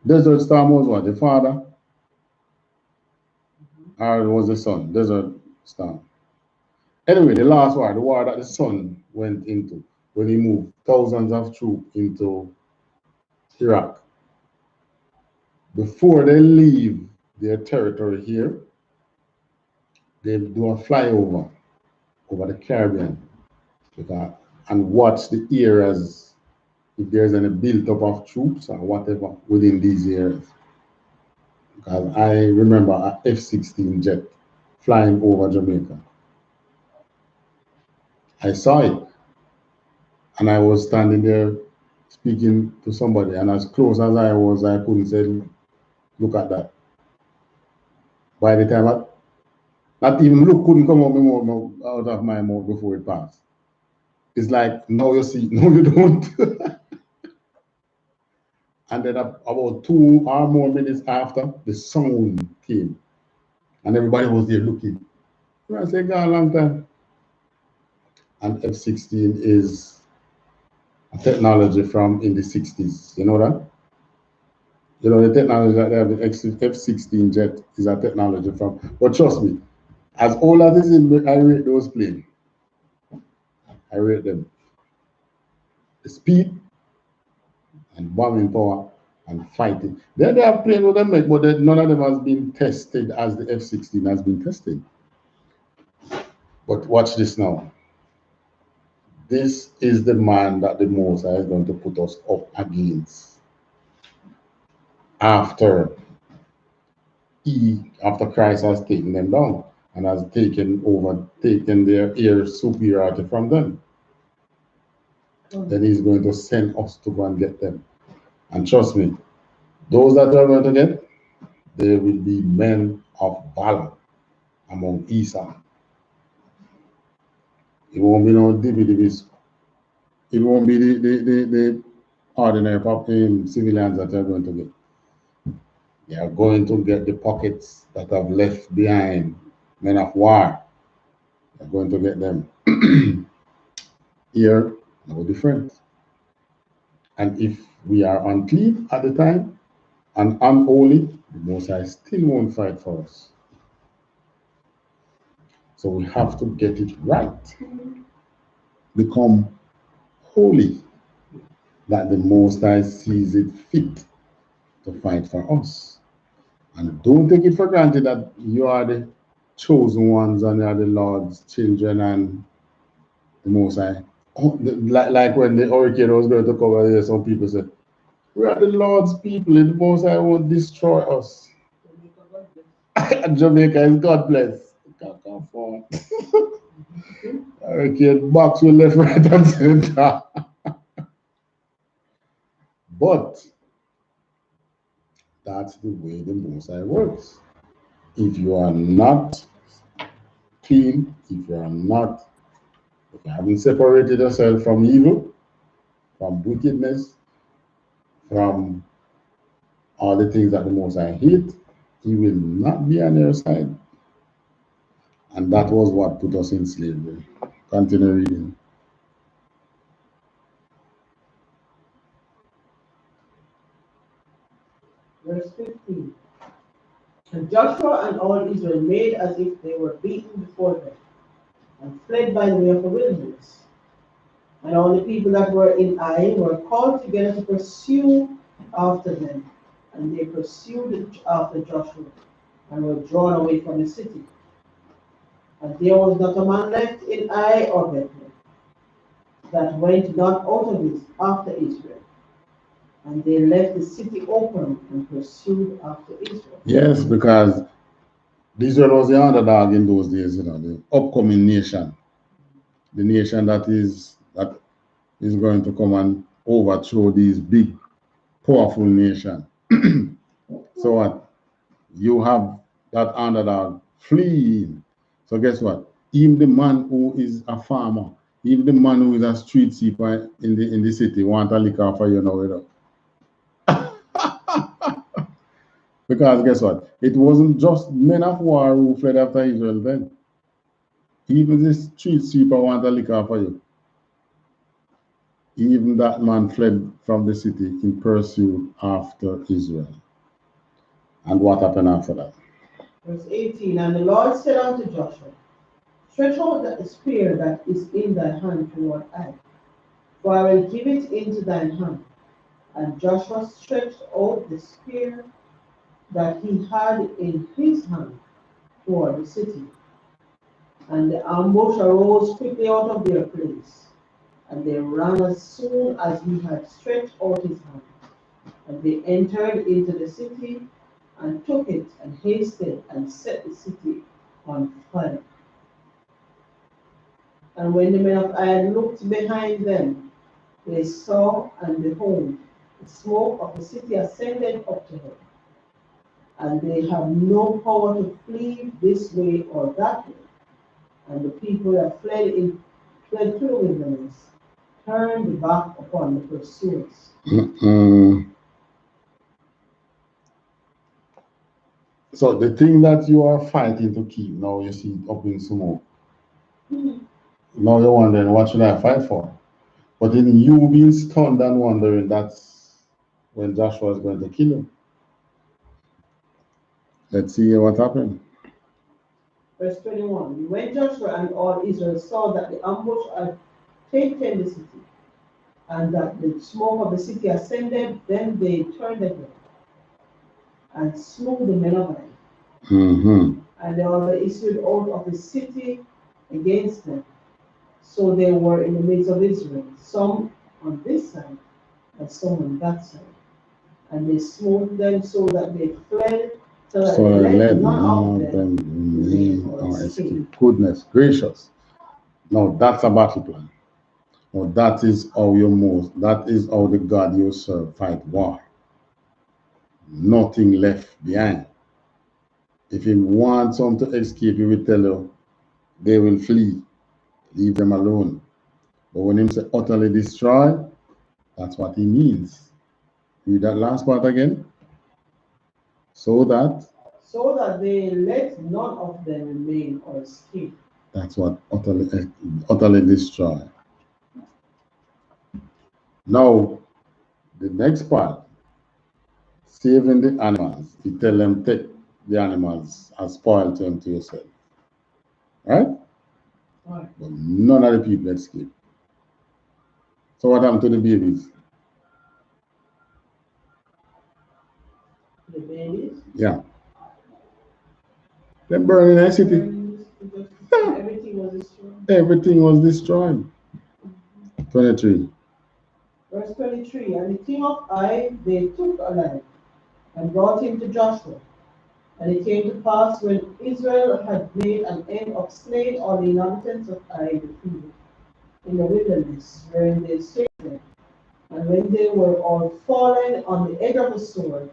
Speaker 1: Desert Storm was what? The father? Or it was the son? Desert Storm. Anyway, the last war, the war that the son went into, when he moved thousands of troops into Iraq. Before they leave their territory here, they do a flyover over the Caribbean and watch the areas, if there's any built up of troops or whatever within these areas. Because I remember an F-16 jet flying over Jamaica. I saw it, and I was standing there speaking to somebody, and as close as I was, I couldn't say, look at that. By the time not even look couldn't come out of my mouth before it passed. It's like, now you see, no you don't. And then about 2 or more minutes after, the sound came. And everybody was there looking. I said, gone a long time. And F-16 is a technology from in the 60s. You know that? The technology that they have, the F-16 jet is a technology from, but trust me, as old as it is, I rate those planes. I rate them. The speed and bombing power and fighting. They have planes with them, but none of them has been tested as the F-16 has been tested. But watch this now. This is the man that the Most High is going to put us up against after Christ has taken them down and has taken their air superiority from them. Then he's going to send us to go and get them. And trust me, those that are going to get, they will be men of valor among Esau. It won't be no DBDBs. It won't be the ordinary civilians that are going to get. They are going to get the pockets that have left behind men of war. They're going to get them. Here, no difference. And if we are unclean at the time and unholy, the Most High still won't fight for us. So we have to get it right. Become holy, that the Most High sees it fit to fight for us. And don't take it for granted that you are the chosen ones and you are the Lord's children and the Most High. Oh, like when the hurricane was going to cover there, some people said, we are the Lord's people and the Most High won't destroy us. Jamaica is God bless. God come forward. Hurricane box will left, right, and center. But that's the way the Most High works. If you are not clean, if you haven't separated yourself from evil, from wickedness, from all the things that the Most High hate, he will not be on your side. And that was what put us in slavery. Continue reading.
Speaker 2: Verse 15. And Joshua and all Israel made as if they were beaten before them, and fled by the way of the wilderness. And all the people that were in Ai were called together to pursue after them. And they pursued after Joshua, and were drawn away from the city. And there was not a man left in Ai or Bethlehem that went not out of it after Israel. And they left the city open and pursued after Israel.
Speaker 1: Yes, because Israel was the underdog in those days, the upcoming nation. The nation that is going to come and overthrow these big, powerful nations. So what? You have that underdog fleeing. So guess what? Even the man who is a farmer, even the man who is a street sweeper in the city want a lick off of you now. Because guess what? It wasn't just men of war who fled after Israel then. Even the street sweeper want a lick off of you. Even that man fled from the city in pursuit after Israel. And what happened after that?
Speaker 2: Verse 18. And the Lord said unto Joshua, stretch out the spear that is in thy hand toward Ai, for I will give it into thine hand. And Joshua stretched out the spear that he had in his hand toward the city. And the ambush arose quickly out of their place. And they ran as soon as he had stretched out his hand. And they entered into the city and took it and hasted and set the city on fire. And when the men of Ai looked behind them, they saw, and behold, the smoke of the city ascended up to heaven. And they have no power to flee this way or that way. And the people that fled through the wilderness turned back upon the pursuers.
Speaker 1: So the thing that you are fighting to keep, now you see it up in smoke. Now you're wondering, what should I fight for? But in you being stunned and wondering, that's when Joshua is going to kill him. Let's see what happened.
Speaker 2: Verse 21. When Joshua and all Israel saw that the ambush had taken the city, and that the smoke of the city ascended, then they turned again and slew the men of Ai. And the other issued out of the city against them. So they were in the midst of Israel, some on this side and some on that side. And they smote them so that they fled, so that they let none of them remain or escape.
Speaker 1: Goodness gracious. Now that's a battle plan. Now that is how that is how the God you serve fight war. Nothing left behind. If he wants some to escape, he will tell you they will flee. Leave them alone. But when he says utterly destroy, that's what he means. Read that last part again. So that
Speaker 2: they let none of them remain or escape.
Speaker 1: That's what utterly destroy. Now, the next part, saving the animals. You tell them take the animals and spoil them to yourself. Right?
Speaker 2: Right.
Speaker 1: But none of the people escape. So what happened to the babies?
Speaker 2: The babies?
Speaker 1: Yeah. They burned in the city.
Speaker 2: Everything was destroyed.
Speaker 1: Everything was destroyed. 23.
Speaker 2: Verse 23, and the king of Ai they took alive and brought him to Joshua. And it came to pass when Israel had made an end of slaying all the inhabitants of Ai the field in the wilderness, wherein they stayed there, and when they were all fallen on the edge of the sword,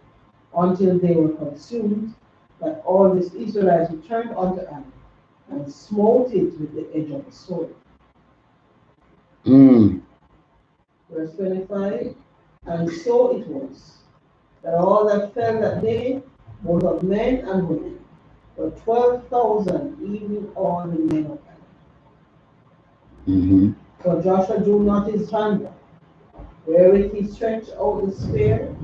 Speaker 2: until they were consumed, that all the Israelites returned unto Ai, and smote it with the edge of the sword. Verse 25, and so it was, that all that fell that day, both of men and women, were 12,000, even all the men of Ai. For Joshua drew not his hand back, wherewith he stretched out the spear,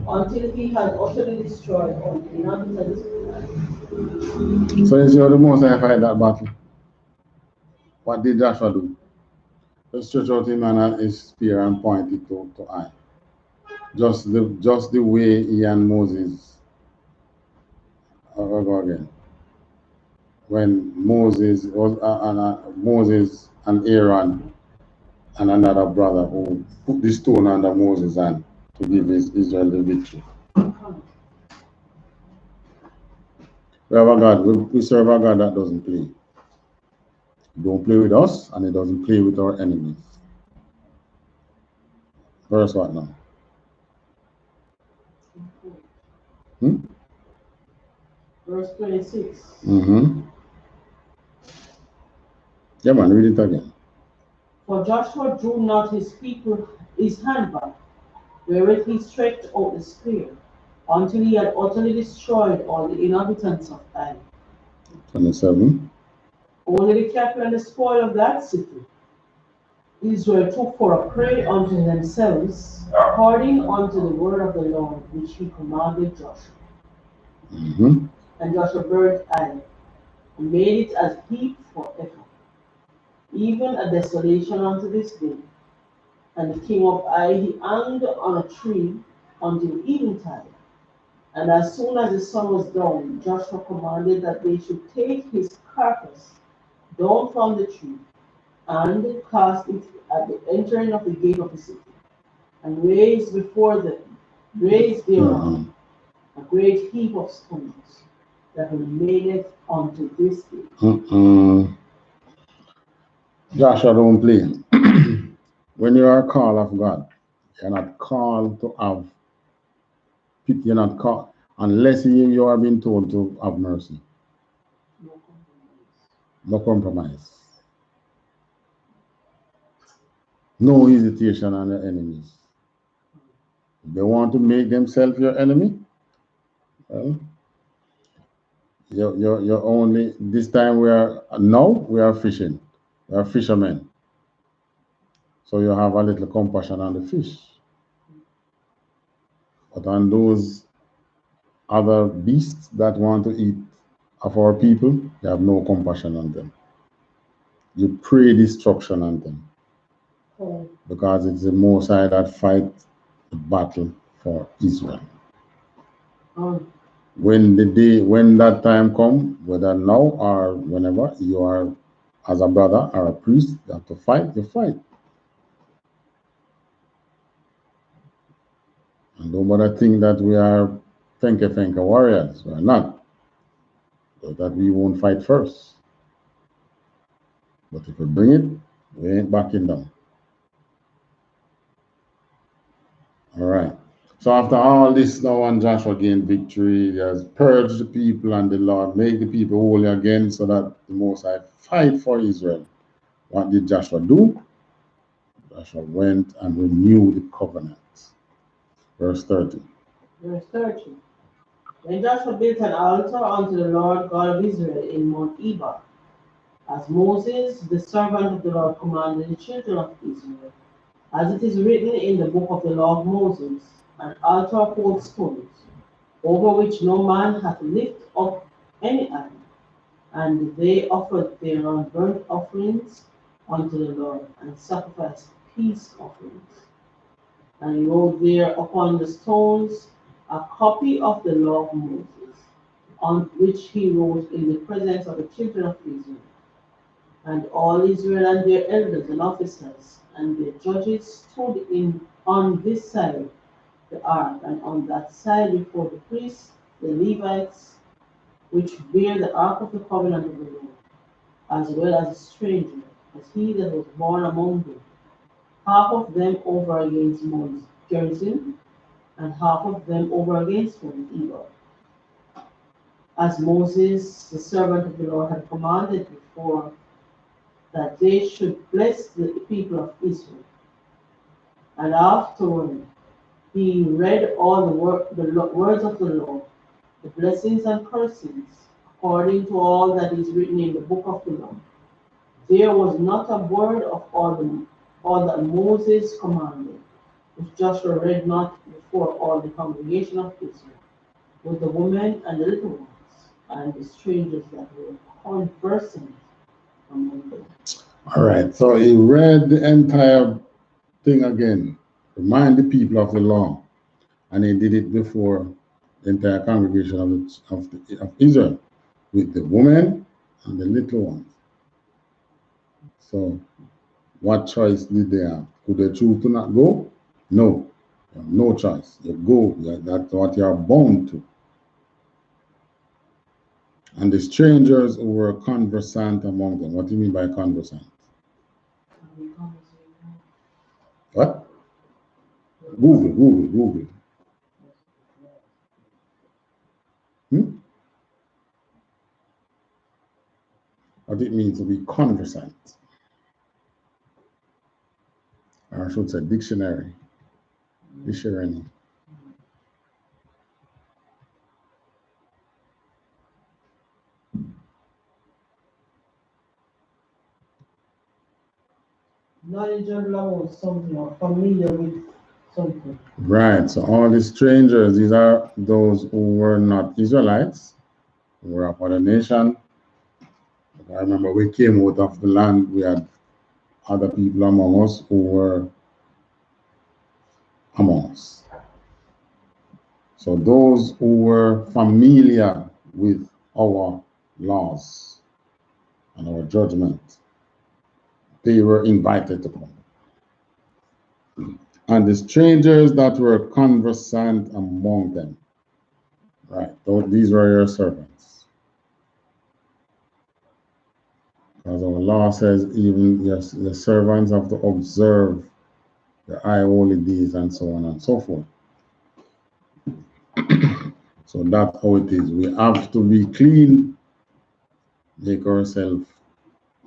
Speaker 2: until he had utterly destroyed all the inhabitants of Ai.
Speaker 1: So you see how the Most High fight that battle. What did Joshua do? Just stretch out him and his spear and point it to Ai. Just the way he and Moses. I'll go again. When Moses was Moses and Aaron and another brother who put the stone under Moses' hand to give Israel the victory. We have a God. We serve a God that doesn't play. He don't play with us, and he doesn't play with our enemies. Verse what now?
Speaker 2: Verse 26.
Speaker 1: Yeah, man, read it again.
Speaker 2: For Joshua drew not his hand back, wherewith he stretched out the spear, until he had utterly destroyed all the inhabitants of Ai.
Speaker 1: 27.
Speaker 2: Only the cattle and the spoil of that city Israel took for a prey unto themselves, according unto the word of the Lord, which he commanded Joshua. And Joshua burnt Ai, and made it as heap forever, even a desolation unto this day. And the king of Ai he hanged on a tree until eventide. And as soon as the sun was down, Joshua commanded that they should take his carcass down from the tree, and cast it at the entering of the gate of the city, and raised thereon a great heap of stones, that remaineth unto this day.
Speaker 1: Joshua don't play. When you are called of God, you're not called to have pity. You're not called unless you are being told to have mercy. No compromise. No hesitation on your enemies. If they want to make themselves your enemy, well, you're only, this time we are fishing. We are fishermen. So you have a little compassion on the fish. But on those other beasts that want to eat of our people, you have no compassion on them. You pray destruction on them.
Speaker 2: Oh.
Speaker 1: Because it's the Most High that fight the battle for Israel.
Speaker 2: Oh.
Speaker 1: When that time come, whether now or whenever you are as a brother or a priest, you have to fight, you fight. And nobody think that we are fenke warriors. We are not. So that we won't fight first. But if we bring it, we ain't backing down. All right. So after all this now, and Joshua gained victory, he has purged the people, and the Lord made the people holy again, so that the Most High fight for Israel. What did Joshua do? Joshua went and renewed the covenant. Verse 30.
Speaker 2: Verse 30. Then Joshua built an altar unto the Lord God of Israel in Mount Ebal, as Moses, the servant of the Lord, commanded the children of Israel. As it is written in the book of the law of Moses, an altar of old stones, over which no man hath lifted up any hand. And they offered their own burnt offerings unto the Lord, and sacrificed peace offerings. And he wrote there upon the stones a copy of the law of Moses, on which he wrote in the presence of the children of Israel. And all Israel and their elders and officers and their judges stood on this side the ark, and on that side before the priests, the Levites, which bear the ark of the covenant of the Lord, as well as a stranger, as he that was born among them. Half of them over against Mount Gerizim, and half of them over against Mount Ebal, as Moses, the servant of the Lord, had commanded before, that they should bless the people of Israel. And afterward he read all the words of the law, the blessings and cursings, according to all that is written in the book of the law. There was not a word of all that Moses commanded, which Joshua read not before all the congregation of Israel, with the women and the little ones, and the strangers that were conversing among them.
Speaker 1: All right. So he read the entire thing again, remind the people of the law, and he did it before the entire congregation of Israel, with the women and the little ones. So what choice did they have? Could they choose to not go? No. You have no choice. You go. That's what you are bound to. And the strangers who were conversant among them. What do you mean by conversant? What? Google. What it means to be conversant. Or I should say dictionary. Dictionary.
Speaker 2: Knowledgeable about something or familiar with something.
Speaker 1: Right. So all the strangers, these are those who were not Israelites, who were of other nation. I remember we came out of the land, we had other people among us who were among us. So those who were familiar with our laws and our judgment, they were invited to come. And the strangers that were conversant among them, right, these were your servants. Because our law says even yes, the servants have to observe the high holy days and so on and so forth. So that's how it is. We have to be clean, make ourselves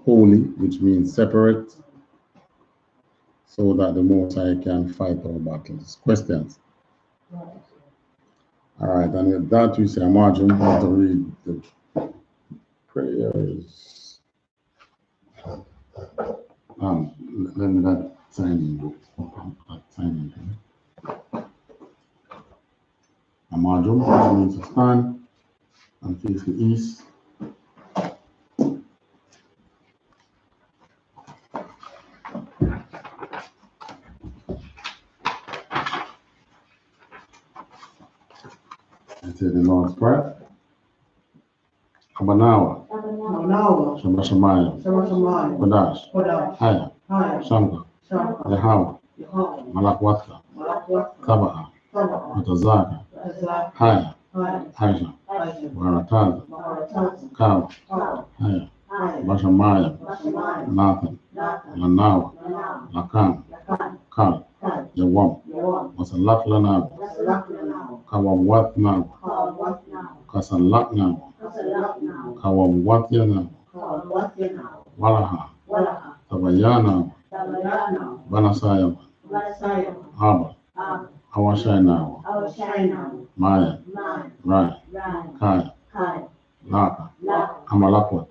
Speaker 1: holy, which means separate, so that the Most High can fight our battles. Questions? All right, and with that we say, Margin, we have to read the prayers. Let me not sign in book. Sign in. Margin, which means to stand and face the east. Lord's Prayer. Abanawa, Shabashamaya, Kodash, Haya, Shamka, Yahawa, Malakwata, Tabaha, Matazaka, Haya, Haja, Varataza, Kawa, Haya, Bashamaya, Nathan, Lanawa, Lakan, Kal, Yawam, Masalak Lanawa, Kawawat Nawa, Kasalak Nawa, Kawawatya Nawa, Walaha, Tabayana, Banasaya, Abba, Awashai Nawa, Maya, Rai, Kaya, Laka, Amalakwat,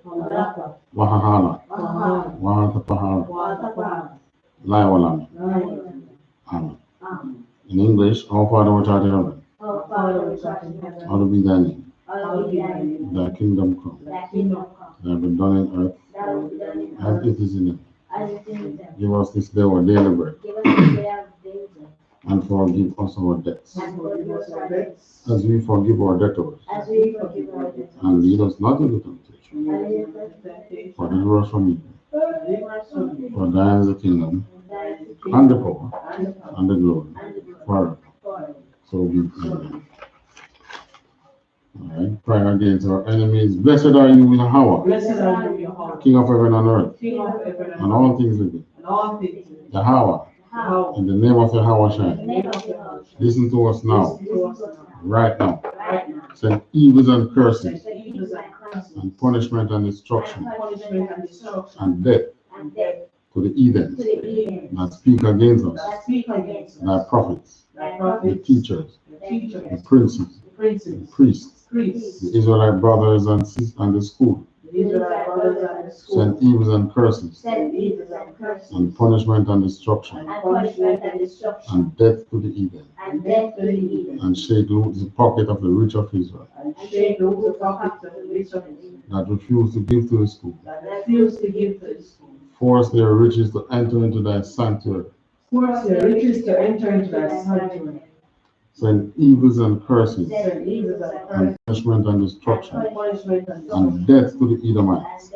Speaker 1: Wahahala, Wahatapahara, Laiwalam. Amen. In English, our Father which art in heaven, hallowed be thy name. Thy kingdom come. Thy be done in earth as it is in heaven. Give us this day our daily bread, and forgive us our debts, as we forgive our debtors. And lead us not into temptation, but deliver us from evil. For thine is the kingdom, and the power, and the glory, forever. So be it. Alright, pray against our enemies. Blessed are you, Yahweh, King of heaven and earth, and all things living. Yahweh, in the name of Yahweh Shai, listen to us now, right now. Send evils and curses, and punishment and destruction, and death to the heathens that speak against us, thy prophets, the teachers, the princes, the priests, the Israelite brothers and sisters, and the school. Send evils and curses, and punishment and destruction, and death to the heathen, and shake loose the pocket of the rich of Israel, that refuse to give to the school. Force their riches to enter into thy sanctuary. Send evils and curses, and punishment and destruction, and death to the Edomites,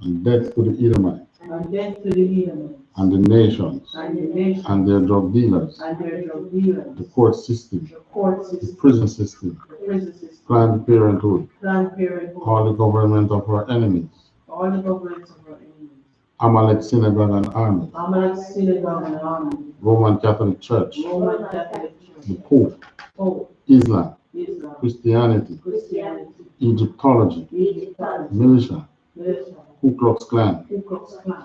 Speaker 1: and death to the Edomites, and the nations, and their drug dealers, the court system, the prison system, Planned Parenthood, all the government of our enemies, Amalek synagogue and army, Roman Catholic Church, the Pope, Islam, Christianity, Egyptology, militia, Ku Klux Klan,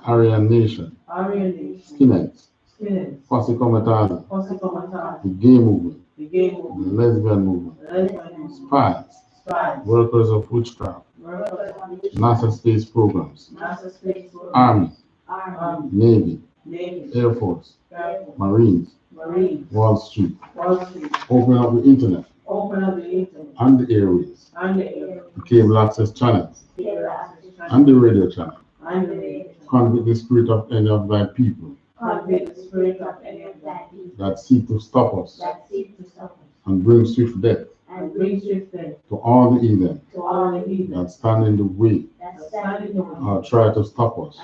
Speaker 1: Aryan Nation, Skinheads, Posse Comitatus, the gay movement, the lesbian movement, spies, workers of witchcraft, NASA space programs, Army, Navy, Air Force, Marines, Wall Street. Open up the internet and the airways, the cable access channels, and the radio channel. Convict the spirit of any of thy people that seek to stop us, and bring swift death to all the heathen that stand in the way or try to stop us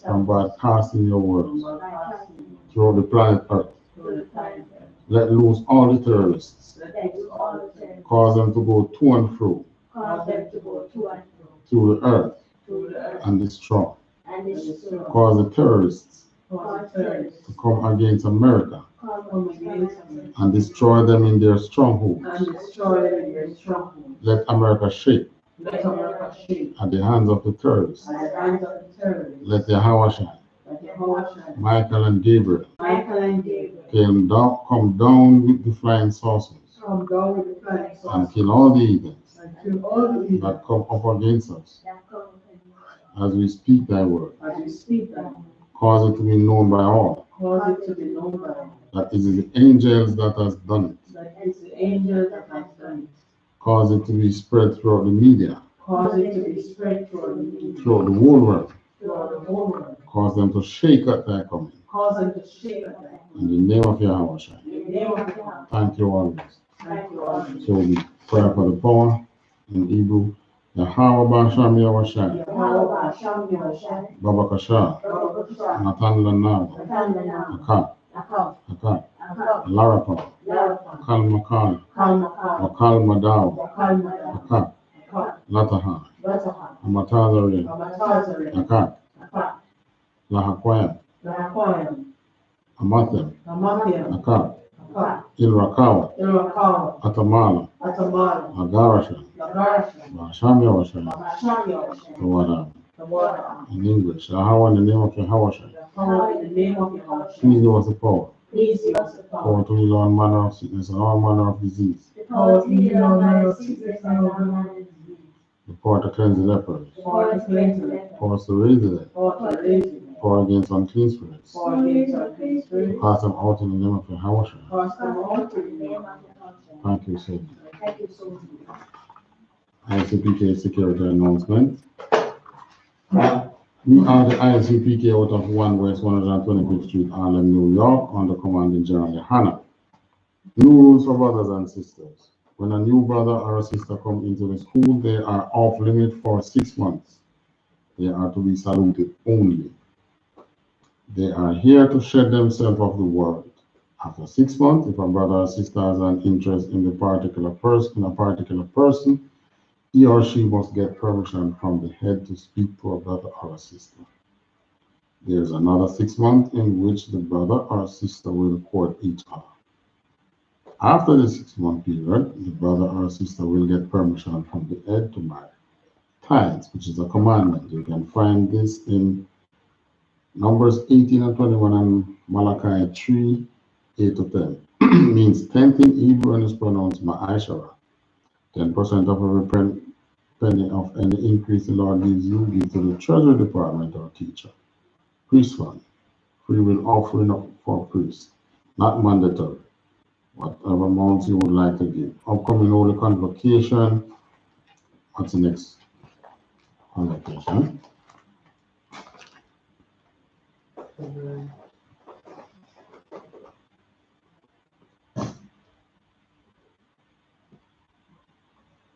Speaker 1: from broadcasting your words throughout the planet Earth. Let loose all the terrorists, cause them to go to and fro through the earth and destroy. Cause the terrorists to come against America and destroy them in their strongholds. Let America shake at the hands of the terrorists. Let the Hawashai, Michael and Gabriel, come down with the flying saucers and kill all the heathens that come up against us as we speak thy word. Cause it to be known by all that it is the angels that has done it. Cause it to be spread throughout the media, throughout the whole world. Cause them to shake at thy coming. In the name of Yahweh. Thank you always.
Speaker 2: Thank you, Lord.
Speaker 1: So we pray for the power in Hebrew. Yahweh Basham Yahweh Baba Kasha, Natan Lanada, Akat, Akat, Larapa, Kal Makal, Wakal Madao, Akat, Lataha, Amatazari, Akat, Lahakwayam, Amathem, Akat, Ilrakawa, Atamala, Agarasha, Basham Yahweh, Tawada. In English, Yahweh in the name of Yahweh. Please give us the power. Power to heal all manner of sickness and all manner of disease. The power to cleanse the lepers. Power to raise the dead. Power against unclean spirits. To cast them out in the name of Yahweh. Thank you, Savior. ISUPK security announcement. We are the I.S.U.P.K out of 1 West 125th Street, Harlem, New York, under Commanding General Yahanna. New rules for brothers and sisters. When a new brother or a sister come into the school, they are off limit for 6 months. They are to be saluted only. They are here to shed themselves of the world. After 6 months, if a brother or sister has an interest in a particular person, he or she must get permission from the head to speak to a brother or a sister. There is another 6 months in which the brother or sister will court each other. After the 6 month period, the brother or sister will get permission from the head to marry. Tithes, which is a commandment. You can find this in Numbers 18 and 21 and Malachi 3, 8 to 10. Means 10th in Hebrew and is pronounced Ma'ashara. 10% of every penny of any increase the Lord gives you, give to the treasury department or teacher. Priest fund, free will offering for priests, not mandatory. Whatever amounts you would like to give. Upcoming holy convocation. What's the next convocation?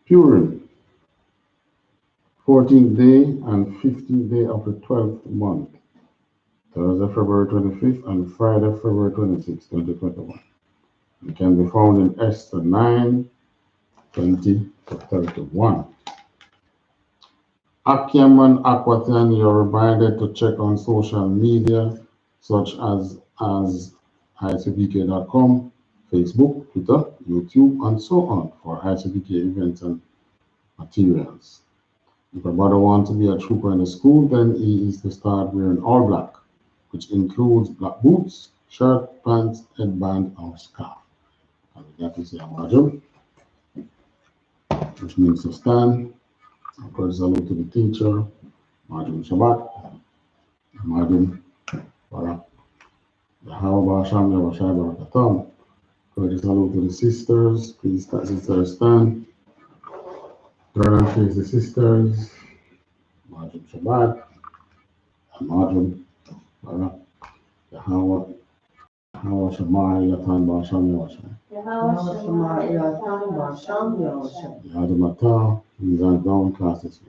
Speaker 1: Purim, 14th day and 15th day of the 12th month. Thursday, February 25th and Friday, February 26th, 2021. It can be found in Esther 9, 20 to 31. Akim and Aquatian, you're reminded to check on social media such as ISUPK.com, Facebook, Twitter, YouTube, and so on for ISUPK events and materials. If a brother wants to be a trooper in the school, then he is to start wearing all black, which includes black boots, shirt, pants, headband, or scarf. And that is your module, which means to stand. Of course, salute to the teacher, Madam Shabbat, Madam Barak, the Hawa Basham, the Bashai Barakatam. Courtesy salute to the sisters, please, sisters stand. Turn and face the sisters, Madam Shabbat, and Madam Barak, the Hawa Shamai, Yatan Basham, Yawashai. The Adam Atah, these are down classes.